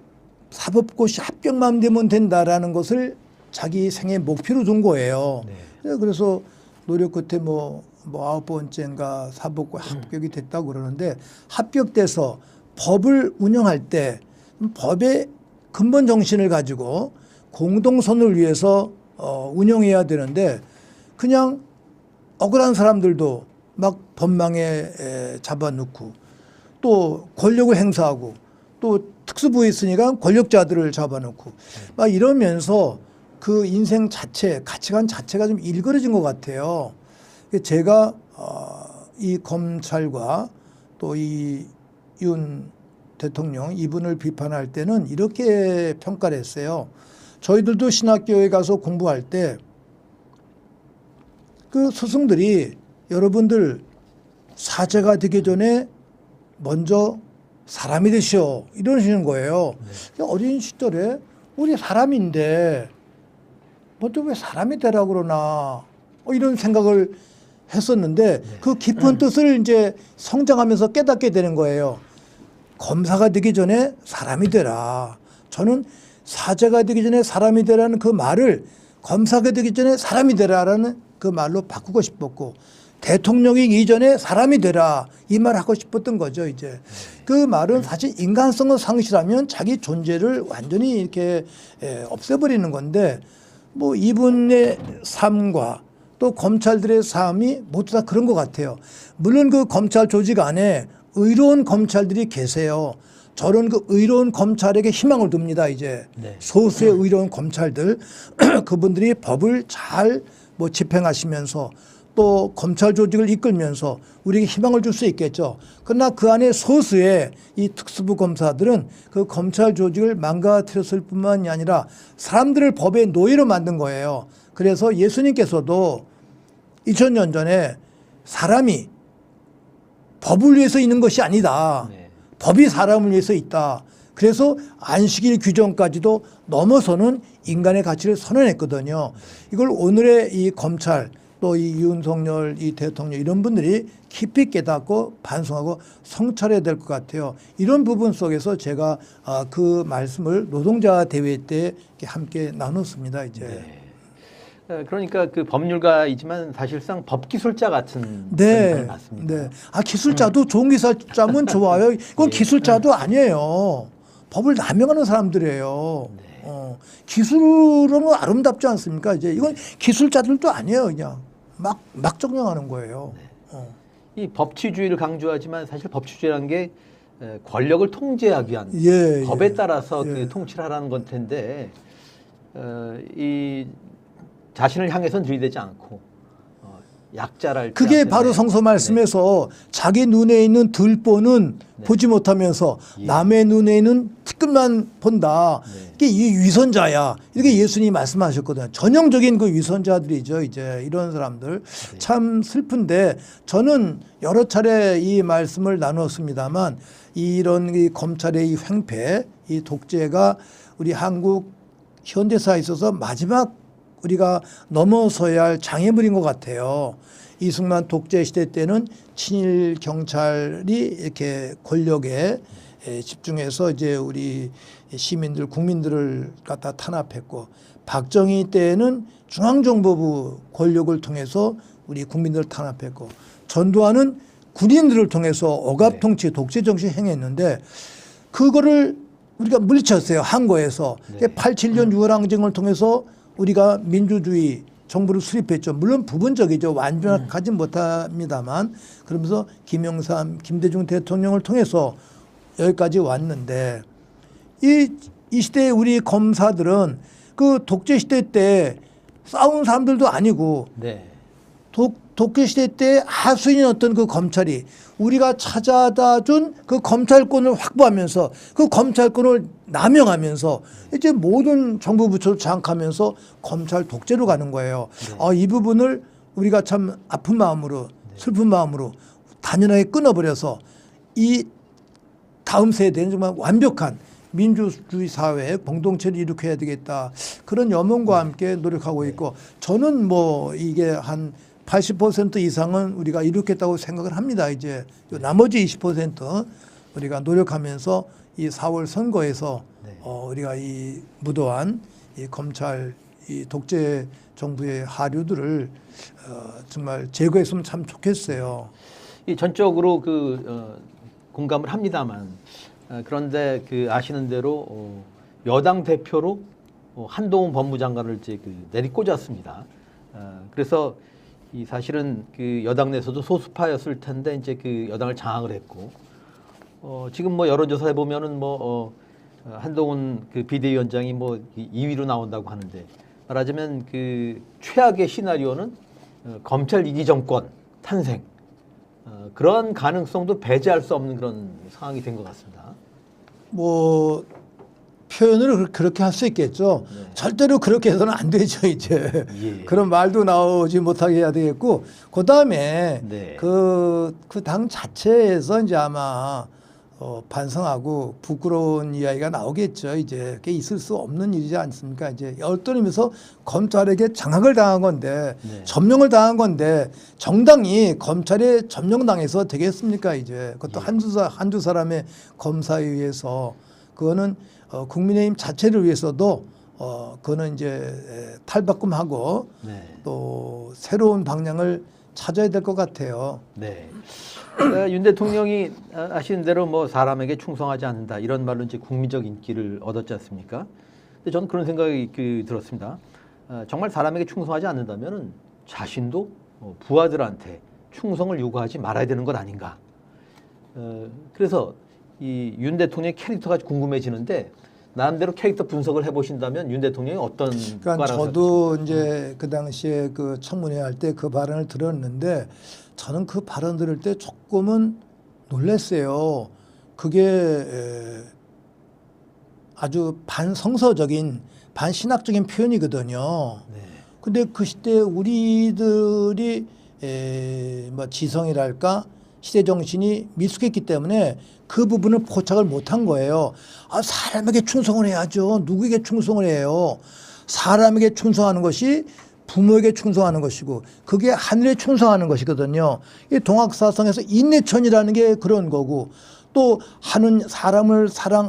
사법고시 합격만 되면 된다라는 것을 자기 생애 목표로 둔 거예요. 네. 그래서 노력 끝에 뭐 9번째인가 사법고시 합격이 됐다고 그러는데 합격돼서 법을 운영할 때 법의 근본 정신을 가지고 공동선을 위해서 운영해야 되는데 그냥 억울한 사람들도 막 법망에 잡아놓고 또 권력을 행사하고 또 특수부에 있으니까 권력자들을 잡아놓고 막 이러면서 그 인생 자체, 가치관 자체가 좀 일그러진 것 같아요. 제가 이 검찰과 또 이 윤 대통령 이분을 비판할 때는 이렇게 평가를 했어요. 저희들도 신학교에 가서 공부할 때 그 스승들이 여러분들 사제가 되기 전에 먼저 사람이 되시오 이러시는 거예요. 어린 시절에 우리 사람인데 먼저 왜 사람이 되라고 그러나 이런 생각을 했었는데 그 깊은 뜻을 이제 성장하면서 깨닫게 되는 거예요. 검사가 되기 전에 사람이 되라. 저는 사제가 되기 전에 사람이 되라는 그 말을 검사가 되기 전에 사람이 되라라는 그 말로 바꾸고 싶었고 대통령이 이전에 사람이 되라 이 말 하고 싶었던 거죠. 이제 그 말은 사실 인간성을 상실하면 자기 존재를 완전히 이렇게 없애버리는 건데 뭐 이분의 삶과 또 검찰들의 삶이 모두 다 그런 것 같아요. 물론 그 검찰 조직 안에 의로운 검찰들이 계세요. 저는 그 의로운 검찰에게 희망을 둡니다. 이제 소수의 의로운 검찰들 그분들이 법을 잘 뭐 집행하시면서 또 검찰 조직을 이끌면서 우리에게 희망을 줄 수 있겠죠. 그러나 그 안에 소수의 이 특수부 검사들은 그 검찰 조직을 망가뜨렸을 뿐만이 아니라 사람들을 법의 노예로 만든 거예요. 그래서 예수님께서도 2000년 전에 사람이 법을 위해서 있는 것이 아니다. 법이 사람을 위해서 있다. 그래서 안식일 규정까지도 넘어서는 인간의 가치를 선언했거든요. 이걸 오늘의 이 검찰 또 이 윤석열 이 대통령 이런 분들이 깊이 깨닫고 반성하고 성찰해야 될 것 같아요. 이런 부분 속에서 제가 그 말씀을 노동자 대회 때 함께 나눴습니다. 이제. 그러니까 그 법률가이지만 사실상 법기술자 같은 네, 맞습니다. 네. 기술자도 좋은 기술자면 좋아요. 이건 기술자도 아니에요. 법을 남용하는 사람들이에요. 기술은 아름답지 않습니까? 이제 이건 기술자들도 아니에요. 그냥 막 정령하는 거예요. 이 법치주의를 강조하지만 사실 법치주의라는 게 권력을 통제하기 위한 예, 법에 예. 따라서 예. 그 통치를 하라는 건 텐데 자신을 향해서는 들이대지 않고 약자랄 그게 바로 성서 말씀에서 자기 눈에 있는 들보는 보지 못하면서 남의 눈에 있는 티끌만 본다. 이게 이 위선자야. 이렇게 예수님이 말씀하셨거든요. 전형적인 그 위선자들이죠. 이제 이런 사람들. 참 슬픈데 저는 여러 차례 이 말씀을 나눴습니다만 이런 이 검찰의 이 횡패, 이 독재가 우리 한국 현대사에 있어서 마지막 우리가 넘어서야 할 장애물인 것 같아요. 이승만 독재 시대 때는 친일 경찰이 이렇게 권력에 집중해서 이제 우리 시민들, 국민들을 갖다 탄압했고, 박정희 때에는 중앙정보부 권력을 통해서 우리 국민들을 탄압했고, 전두환은 군인들을 통해서 억압통치, 독재 정치 행했는데 그거를 우리가 물리쳤어요. 한거에서. 87년 6월 항쟁을 통해서 우리가 민주주의 정부를 수립했죠. 물론 부분적이죠. 완전하지 못합니다만 그러면서 김영삼, 김대중 대통령을 통해서 여기까지 왔는데 이 시대에 우리 검사들은 그 독재 시대 때 싸운 사람들도 아니고 네. 독재 시대 때 하수인인 어떤 그 검찰이 우리가 찾아다 준 그 검찰권을 확보하면서 그 검찰권을 남용하면서 이제 모든 정부 부처를 장악하면서 검찰 독재로 가는 거예요. 이 부분을 우리가 참 아픈 마음으로 슬픈 마음으로 단연하게 끊어버려서 이 다음 세대는 정말 완벽한 민주주의 사회 공동체를 일으켜야 되겠다. 그런 염원과 함께 노력하고 있고 저는 뭐 이게 한 80% 이상은 우리가 이룩했다고 생각을 합니다. 이제 나머지 20% 우리가 노력하면서 이 4월 선거에서 우리가 이 무도한 이 검찰 이 독재 정부의 하류들을 정말 제거했으면 참 좋겠어요. 이 전적으로 공감을 합니다만 그런데 아시는 대로 여당 대표로 한동훈 법무장관을 이제 내리꽂았습니다. 그래서 이 사실은 여당 내에서도 소수파였을 텐데 이제 여당을 장악을 했고 지금 뭐 여론조사에 보면은 한동훈 비대위원장이 2위로 나온다고 하는데 말하자면 최악의 시나리오는 검찰 이기 정권 탄생 그런 가능성도 배제할 수 없는 그런 상황이 된 것 같습니다. 뭐 표현을 그렇게 할 수 있겠죠. 절대로 그렇게 해서는 안 되죠. 이제 그런 말도 나오지 못하게 해야 되겠고 그 다음에 그 당 자체에서 이제 아마 반성하고 부끄러운 이야기가 나오겠죠. 이제 그게 있을 수 없는 일이지 않습니까? 이제 어떤 의미에서 검찰에게 장악을 당한 건데 점령을 당한 건데 정당이 검찰에 점령당해서 되겠습니까? 이제 그것도 한두 사람의 검사에 의해서 그거는 국민의힘 자체를 위해서도 그거는 이제 탈바꿈하고 또 새로운 방향을 찾아야 될 것 같아요. 네. 윤 대통령이 아시는 대로 사람에게 충성하지 않는다 이런 말로 이제 국민적 인기를 얻었지 않습니까? 근데 저는 그런 생각이 들었습니다. 정말 사람에게 충성하지 않는다면은 자신도 부하들한테 충성을 요구하지 말아야 되는 것 아닌가? 그래서 이 윤 대통령의 캐릭터가 궁금해지는데 나름대로 캐릭터 분석을 해보신다면 윤 대통령이 어떤 그러니까 저도 이제 그 당시에 그 청문회 할 때 그 발언을 들었는데 저는 그 발언 들을 때 조금은 놀랐어요. 그게 아주 반성서적인 반신학적인 표현이거든요. 근데 그 시대 우리들이 지성이랄까 시대 정신이 미숙했기 때문에 그 부분을 포착을 못한 거예요. 사람에게 충성을 해야죠. 누구에게 충성을 해요? 사람에게 충성하는 것이 부모에게 충성하는 것이고 그게 하늘에 충성하는 것이거든요. 이 동학사성에서 인내천이라는 게 그런 거고 또 하는 사람을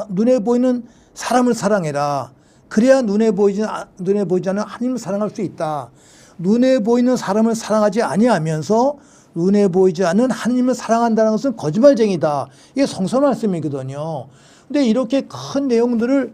눈에 보이는 사람을 사랑해라. 그래야 눈에 보이지 않는 하나님을 사랑할 수 있다. 눈에 보이는 사람을 사랑하지 아니하면서 눈에 보이지 않는 하나님을 사랑한다는 것은 거짓말쟁이다. 이게 성서 말씀이거든요. 근데 이렇게 큰 내용들을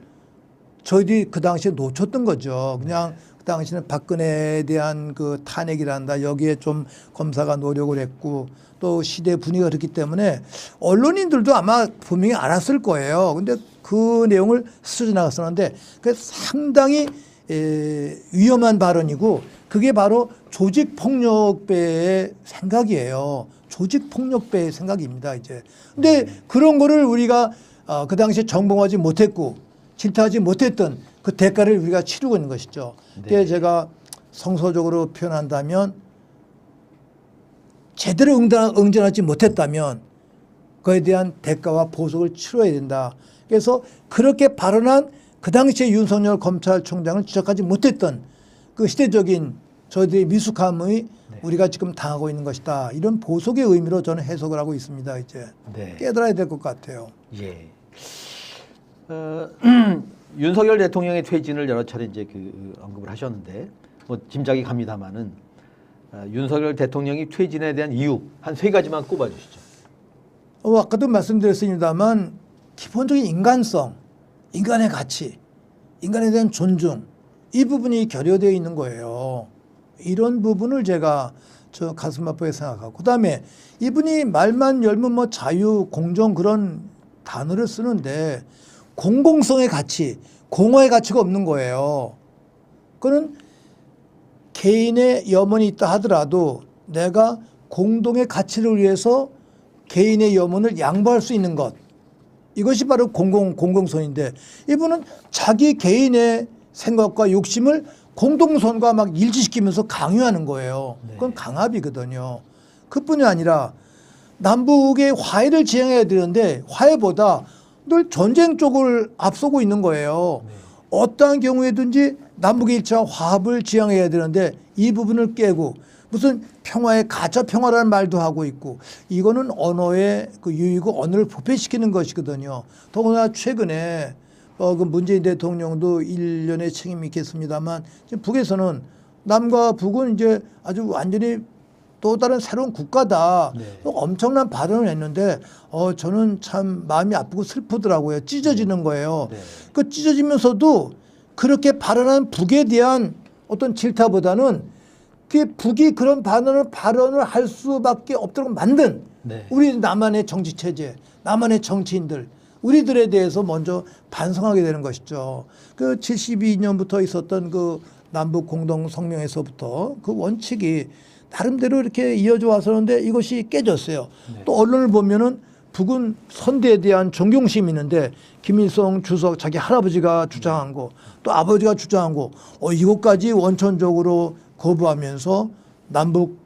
저희들이 그 당시에 놓쳤던 거죠. 그냥 그 당시에는 박근혜에 대한 그 탄핵이란다. 여기에 좀 검사가 노력을 했고 또 시대 분위기가 그렇기 때문에 언론인들도 아마 분명히 알았을 거예요. 근데 그 내용을 스쳐 지나갔었는데 그 상당히 위험한 발언이고 그게 바로 조직폭력배의 생각이에요. 조직폭력배의 생각입니다, 이제. 근데 그런 거를 우리가 그 당시에 정봉하지 못했고 질타하지 못했던 그 대가를 우리가 치르고 있는 것이죠. 그게 제가 성서적으로 표현한다면 제대로 응전하지 못했다면 그에 대한 대가와 보석을 치러야 된다. 그래서 그렇게 발언한 그 당시에 윤석열 검찰총장을 지적하지 못했던 그 시대적인 저희들의 미숙함의 우리가 지금 당하고 있는 것이다. 이런 보석의 의미로 저는 해석을 하고 있습니다. 이제 네. 깨달아야 될 것 같아요. 예. 윤석열 대통령의 퇴진을 여러 차례 이제 그 언급을 하셨는데 뭐 짐작이 갑니다만은 윤석열 대통령이 퇴진에 대한 이유 한 3가지만 꼽아주시죠. 아까도 말씀드렸습니다만 기본적인 인간성, 인간의 가치, 인간에 대한 존중 이 부분이 결여되어 있는 거예요. 이런 부분을 제가 저 가슴 아프게 생각하고 그다음에 이분이 말만 열면 뭐 자유, 공정 그런 단어를 쓰는데 공공성의 가치, 공허의 가치가 없는 거예요. 그는 개인의 염원이 있다 하더라도 내가 공동의 가치를 위해서 개인의 염원을 양보할 수 있는 것. 이것이 바로 공공선인데 이분은 자기 개인의 생각과 욕심을 공동선과 막 일치시키면서 강요하는 거예요. 그건 강압이거든요. 그뿐이 아니라 남북의 화해를 지향해야 되는데 화해보다 늘 전쟁 쪽을 앞서고 있는 거예요. 어떠한 경우에든지 남북의 일치와 화합을 지향해야 되는데 이 부분을 깨고 무슨 평화의 가짜 평화라는 말도 하고 있고 이거는 언어의 그 유의고 언어를 부패시키는 것이거든요. 더구나 최근에 그 문재인 대통령도 일련의 책임이 있겠습니다만 지금 북에서는 남과 북은 이제 아주 완전히 또 다른 새로운 국가다. 또 엄청난 발언을 했는데 저는 참 마음이 아프고 슬프더라고요. 찢어지는 거예요. 그 찢어지면서도 그렇게 발언한 북에 대한 어떤 질타보다는 그 북이 그런 발언을 할 수밖에 없도록 만든 우리 남한의 정치 체제, 남한의 정치인들 우리들에 대해서 먼저 반성하게 되는 것이죠. 그 72년부터 있었던 그 남북 공동 성명에서부터 그 원칙이 나름대로 이렇게 이어져 왔었는데 이것이 깨졌어요. 또 언론을 보면은 북은 선대에 대한 존경심이 있는데 김일성 주석 자기 할아버지가 주장한 거 또 아버지가 주장한 거 이것까지 원천적으로 거부하면서 남북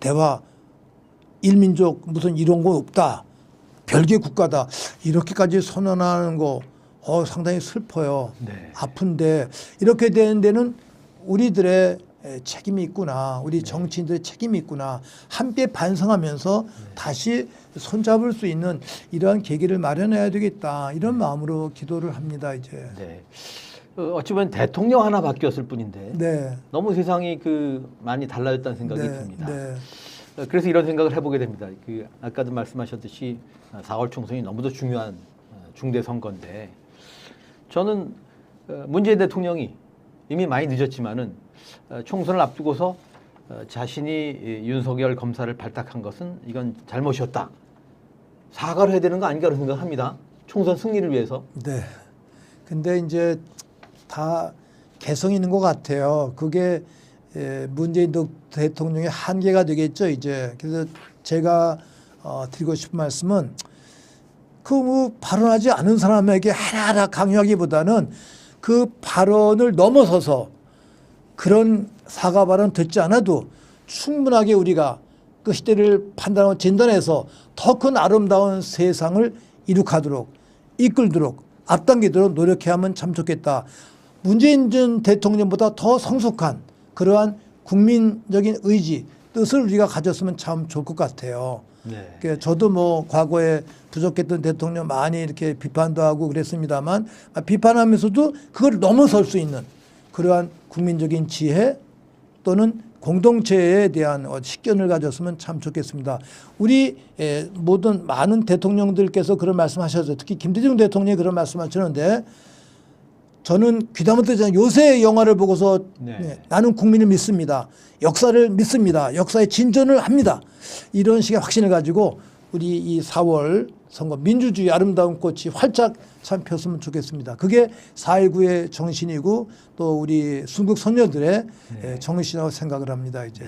대화 일민족 무슨 이런 거 없다. 별개 국가다. 이렇게까지 선언하는 거 상당히 슬퍼요. 아픈데 이렇게 되는 데는 우리들의 책임이 있구나. 우리 정치인들의 책임이 있구나. 함께 반성하면서 다시 손잡을 수 있는 이러한 계기를 마련해야 되겠다. 이런 마음으로 기도를 합니다. 이제. 네. 어찌 보면 대통령 하나 바뀌었을 뿐인데 너무 세상이 많이 달라졌다는 생각이 듭니다. 그래서 이런 생각을 해보게 됩니다. 아까도 말씀하셨듯이 4월 총선이 너무도 중요한 중대 선거인데 저는 문재인 대통령이 이미 많이 늦었지만은 총선을 앞두고서 자신이 윤석열 검사를 발탁한 것은 이건 잘못이었다. 사과를 해야 되는 거 아닌가 그런 생각합니다. 총선 승리를 위해서. 네. 근데 이제 다 개성이 있는 것 같아요. 그게 문재인 대통령의 한계가 되겠죠, 이제. 그래서 제가 드리고 싶은 말씀은 뭐 발언하지 않은 사람에게 하나하나 강요하기보다는 그 발언을 넘어서서 그런 사과 발언 듣지 않아도 충분하게 우리가 그 시대를 판단하고 진단해서 더 큰 아름다운 세상을 이룩하도록 이끌도록 앞당기도록 노력해야만 참 좋겠다. 문재인 전 대통령보다 더 성숙한 그러한 국민적인 의지, 뜻을 우리가 가졌으면 참 좋을 것 같아요. 그러니까 저도 뭐 과거에 부족했던 대통령 많이 이렇게 비판도 하고 그랬습니다만 비판하면서도 그걸 넘어설 수 있는 그러한 국민적인 지혜 또는 공동체에 대한 식견을 가졌으면 참 좋겠습니다. 우리 모든 많은 대통령들께서 그런 말씀하셨어요. 특히 김대중 대통령이 그런 말씀하셨는데 저는 귀담아 듣잖아요. 요새 영화를 보고서 네. 네, 나는 국민을 믿습니다. 역사를 믿습니다. 역사의 진전을 합니다. 이런 식의 확신을 가지고 우리 이 4월 선거 민주주의 아름다운 꽃이 활짝 참 폈으면 좋겠습니다. 그게 4.19의 정신이고 또 우리 순국 선녀들의 정신이라고 생각을 합니다. 이제.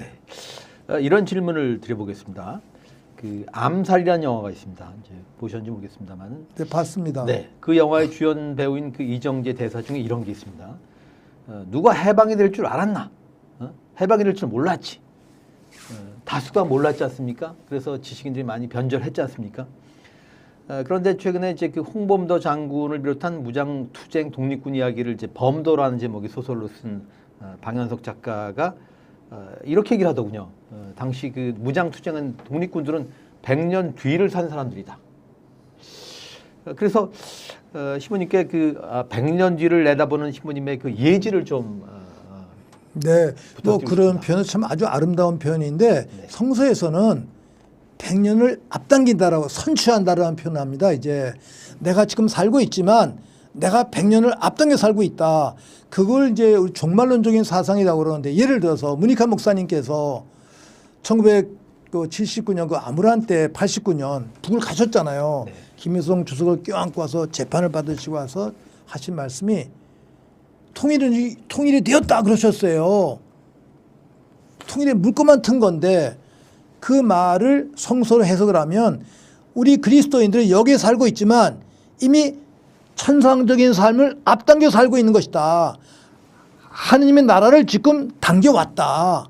이런 질문을 드려보겠습니다. 그 암살이라는 영화가 있습니다. 이제 보셨는지 모르겠습니다만. 네, 봤습니다. 네, 그 영화의 주연 배우인 그 이정재 대사 중에 이런 게 있습니다. 누가 해방이 될 줄 알았나? 해방이 될 줄 몰랐지. 다수가 몰랐지 않습니까? 그래서 지식인들이 많이 변절했지 않습니까? 그런데 최근에 이제 그 홍범도 장군을 비롯한 무장 투쟁 독립군 이야기를 이제 범도라는 제목의 소설로 쓴 방현석 작가가 이렇게 얘기를 하더군요. 당시 그 무장 투쟁한 독립군들은 100년 뒤를 산 사람들이다. 그래서 신부님께 그 100년 뒤를 내다보는 신부님의 그 예지를 좀 네, 뭐 부탁드리겠습니다. 그런 표현은 참 아주 아름다운 표현인데 성서에서는 100년을 앞당긴다라고 선취한다라는 표현을 합니다. 이제 내가 지금 살고 있지만 내가 100년을 앞당겨 살고 있다. 그걸 이제 우리 종말론적인 사상이라고 그러는데 예를 들어서 문익환 목사님께서 1979년 그 아무란 때 89년 북을 가셨잖아요. 네. 김일성 주석을 껴안고 와서 재판을 받으시고 와서 하신 말씀이 통일이 되었다 그러셨어요. 통일의 물꼬만 튼 건데 그 말을 성서로 해석을 하면 우리 그리스도인들이 여기에 살고 있지만 이미 천상적인 삶을 앞당겨 살고 있는 것이다. 하느님의 나라를 지금 당겨왔다.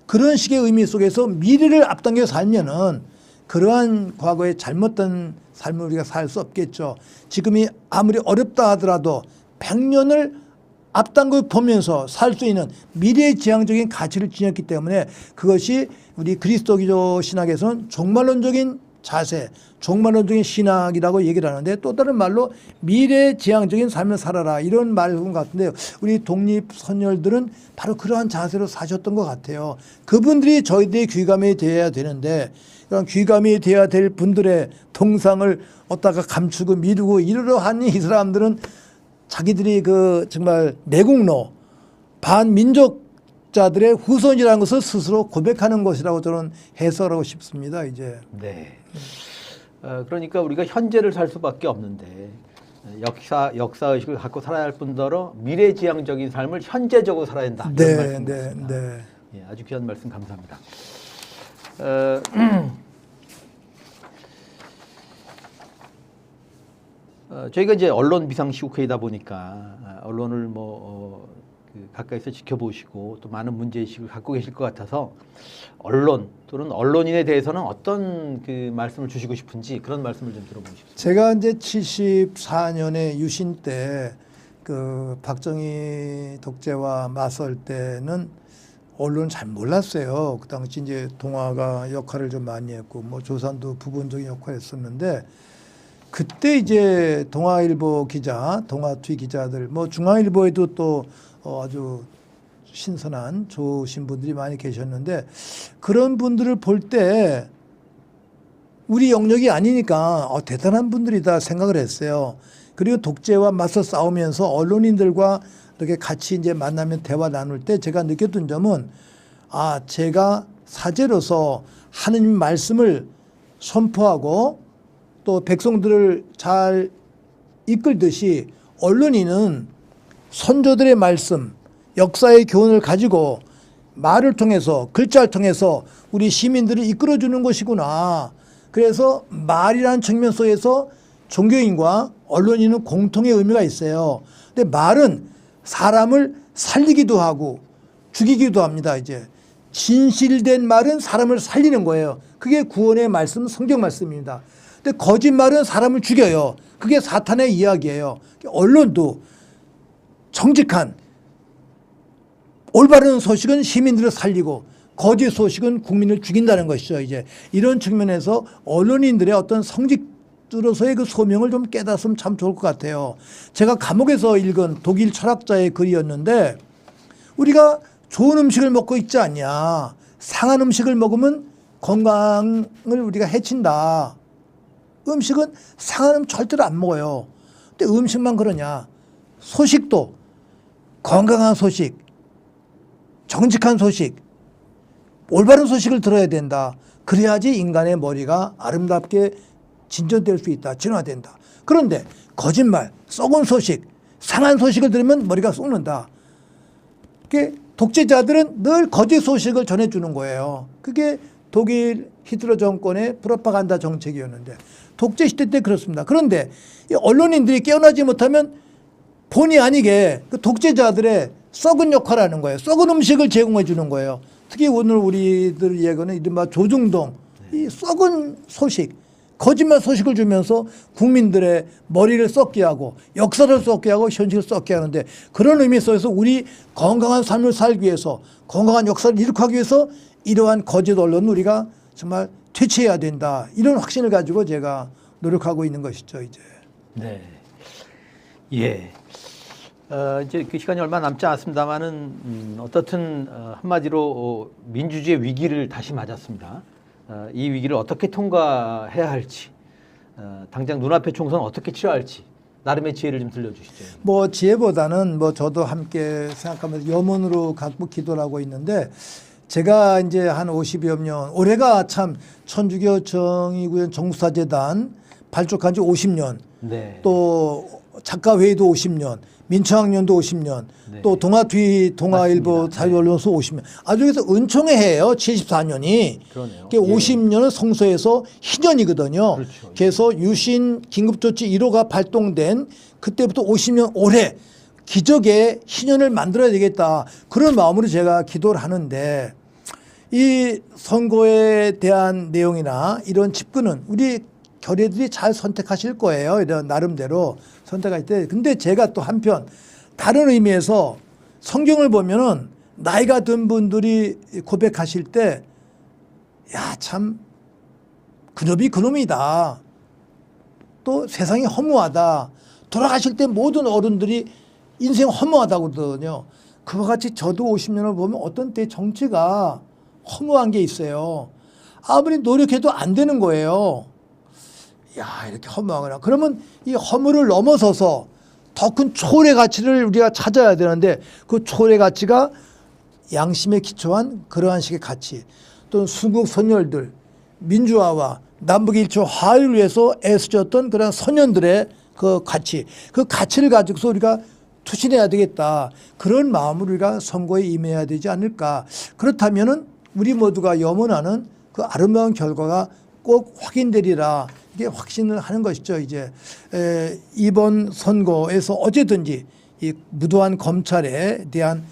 그런 식의 의미 속에서 미래를 앞당겨 살면은 그러한 과거의 잘못된 삶을 우리가 살 수 없겠죠. 지금이 아무리 어렵다 하더라도 100년을 앞당겨 보면서 살 수 있는 미래지향적인 가치를 지녔기 때문에 그것이 우리 그리스도교 신학에서는 종말론적인 자세, 종말론적인 신학이라고 얘기를 하는데 또 다른 말로 미래지향적인 삶을 살아라 이런 말인 것 같은데요. 우리 독립선열들은 바로 그러한 자세로 사셨던 것 같아요. 그분들이 저희들의 귀감이 되어야 되는데 그런 귀감이 되어야 될 분들의 동상을 어디다가 감추고 미루고 이러려 하니 이 사람들은 자기들이 그 정말 내국노 반민족자들의 후손이라는 것을 스스로 고백하는 것이라고 저는 해석하고 싶습니다. 이제. 네. 그러니까 우리가 현재를 살 수밖에 없는데 역사 의식을 갖고 살아야 할 뿐더러 미래지향적인 삶을 현재적으로 살아야 된다. 이런 말씀 같습니다. 네. 예, 아주 귀한 말씀 감사합니다. 저희가 이제 언론 비상시국회이다 보니까 언론을 그 가까이서 지켜보시고 또 많은 문제의식을 갖고 계실 것 같아서 언론 또는 언론인에 대해서는 어떤 그 말씀을 주시고 싶은지 그런 말씀을 좀 들어보고 싶습니다. 제가 이제 74년에 유신 때 그 박정희 독재와 맞설 때는 언론은 잘 몰랐어요. 그 당시 이제 동아가 역할을 좀 많이 했고 뭐 조선도 부분적인 역할을 했었는데 그때 이제 동아일보 기자, 동아투이 기자들, 뭐 중앙일보에도 또 아주 신선한 좋으신 분들이 많이 계셨는데 그런 분들을 볼 때 우리 영역이 아니니까 대단한 분들이다 생각을 했어요. 그리고 독재와 맞서 싸우면서 언론인들과 이렇게 같이 이제 만나면 대화 나눌 때 제가 느꼈던 점은 제가 사제로서 하느님 말씀을 선포하고 또 백성들을 잘 이끌듯이 언론인은 선조들의 말씀, 역사의 교훈을 가지고 말을 통해서 글자를 통해서 우리 시민들을 이끌어주는 것이구나. 그래서 말이라는 측면 속에서 종교인과 언론인은 공통의 의미가 있어요. 근데 말은 사람을 살리기도 하고 죽이기도 합니다. 이제 진실된 말은 사람을 살리는 거예요. 그게 구원의 말씀, 성경 말씀입니다. 근데 거짓말은 사람을 죽여요. 그게 사탄의 이야기예요. 언론도 정직한 올바른 소식은 시민들을 살리고 거짓 소식은 국민을 죽인다는 것이죠. 이제 이런 측면에서 언론인들의 어떤 성직으로서의 그 소명을 좀 깨닫으면 참 좋을 것 같아요. 제가 감옥에서 읽은 독일 철학자의 글이었는데 우리가 좋은 음식을 먹고 있지 않냐. 상한 음식을 먹으면 건강을 우리가 해친다. 음식은 상한 음식 절대로 안 먹어요. 근데 음식만 그러냐. 소식도 건강한 소식, 정직한 소식, 올바른 소식을 들어야 된다. 그래야지 인간의 머리가 아름답게 진전될 수 있다. 진화된다. 그런데 거짓말, 썩은 소식, 상한 소식을 들으면 머리가 썩는다. 그게 독재자들은 늘 거짓 소식을 전해주는 거예요. 그게 독일 히틀러 정권의 프로파간다 정책이었는데 독재 시대 때 그렇습니다. 그런데 이 언론인들이 깨어나지 못하면 본의 아니게 그 독재자들의 썩은 역할을 하는 거예요. 썩은 음식을 제공해 주는 거예요. 특히 오늘 우리들 이야기는 이른바 조중동, 이 썩은 소식, 거짓말 소식을 주면서 국민들의 머리를 썩게 하고 역사를 썩게 하고 현실을 썩게 하는데 그런 의미 속에서 우리 건강한 삶을 살기 위해서 건강한 역사를 이룩하기 위해서 이러한 거짓 언론은 우리가 정말 퇴치해야 된다. 이런 확신을 가지고 제가 노력하고 있는 것이죠, 이제. 네. 예. 이제 그 시간이 얼마 남지 않았습니다만은 어떻든 한마디로 민주주의 위기를 다시 맞았습니다. 이 위기를 어떻게 통과해야 할지, 당장 눈앞의 총선 어떻게 치러할지 나름의 지혜를 좀 들려주시죠. 뭐 지혜보다는 뭐 저도 함께 생각하면서 염원으로 갖고 기도를 하고 있는데 제가 이제 한 50여 년, 올해가 참 천주교 정의구현 정수사재단 발족한 지 50년, 네. 또 작가회의도 50년, 민초학년도 50년, 네. 또 동아일보 맞습니다. 자유언론소 50년. 아주 그래서 은총의 해예요. 74년이. 그러네요. 50년은 성서에서 희년이거든요. 그렇죠. 그래서 유신 긴급조치 1호가 발동된 그때부터 50년 올해 기적의 희년을 만들어야 되겠다. 그런 마음으로 제가 기도를 하는데 이 선거에 대한 내용이나 이런 집근은 우리 결의들이 잘 선택하실 거예요. 이런 나름대로 선택할 때. 근데 제가 또 한편 다른 의미에서 성경을 보면은 나이가 든 분들이 고백하실 때 야, 참 그놈이 그놈이다. 또 세상이 허무하다. 돌아가실 때 모든 어른들이 인생 허무하다고 그러거든요. 그와 같이 저도 50년을 보면 어떤 때 정치가 허무한 게 있어요. 아무리 노력해도 안 되는 거예요. 야, 이렇게 허무하거나. 그러면 이 허무를 넘어서서 더 큰 초월의 가치를 우리가 찾아야 되는데 그 초월의 가치가 양심에 기초한 그러한 식의 가치. 또는 순국 선열들, 민주화와 남북 일초 화해를 위해서 애쓰셨던 그런 선현들의 그 가치. 그 가치를 가지고서 우리가 투신해야 되겠다. 그런 마음으로 우리가 선거에 임해야 되지 않을까. 그렇다면은 우리 모두가 염원하는 그 아름다운 결과가 꼭 확인되리라. 이게 확신을 하는 것이죠. 이제 이번 선거에서 어쨌든지 이 무도한 검찰에 대한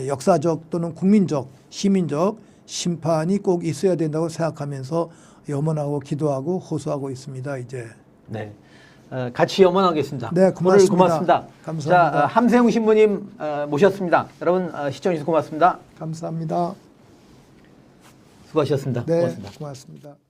역사적 또는 국민적, 시민적 심판이 꼭 있어야 된다고 생각하면서 염원하고 기도하고 호소하고 있습니다. 이제. 네. 같이 염원하겠습니다. 네, 고맙습니다. 오늘 고맙습니다. 감사합니다. 자, 함세웅 신부님 모셨습니다. 여러분 시청해주셔서 고맙습니다. 감사합니다. 수고하셨습니다. 네, 고맙습니다. 고맙습니다.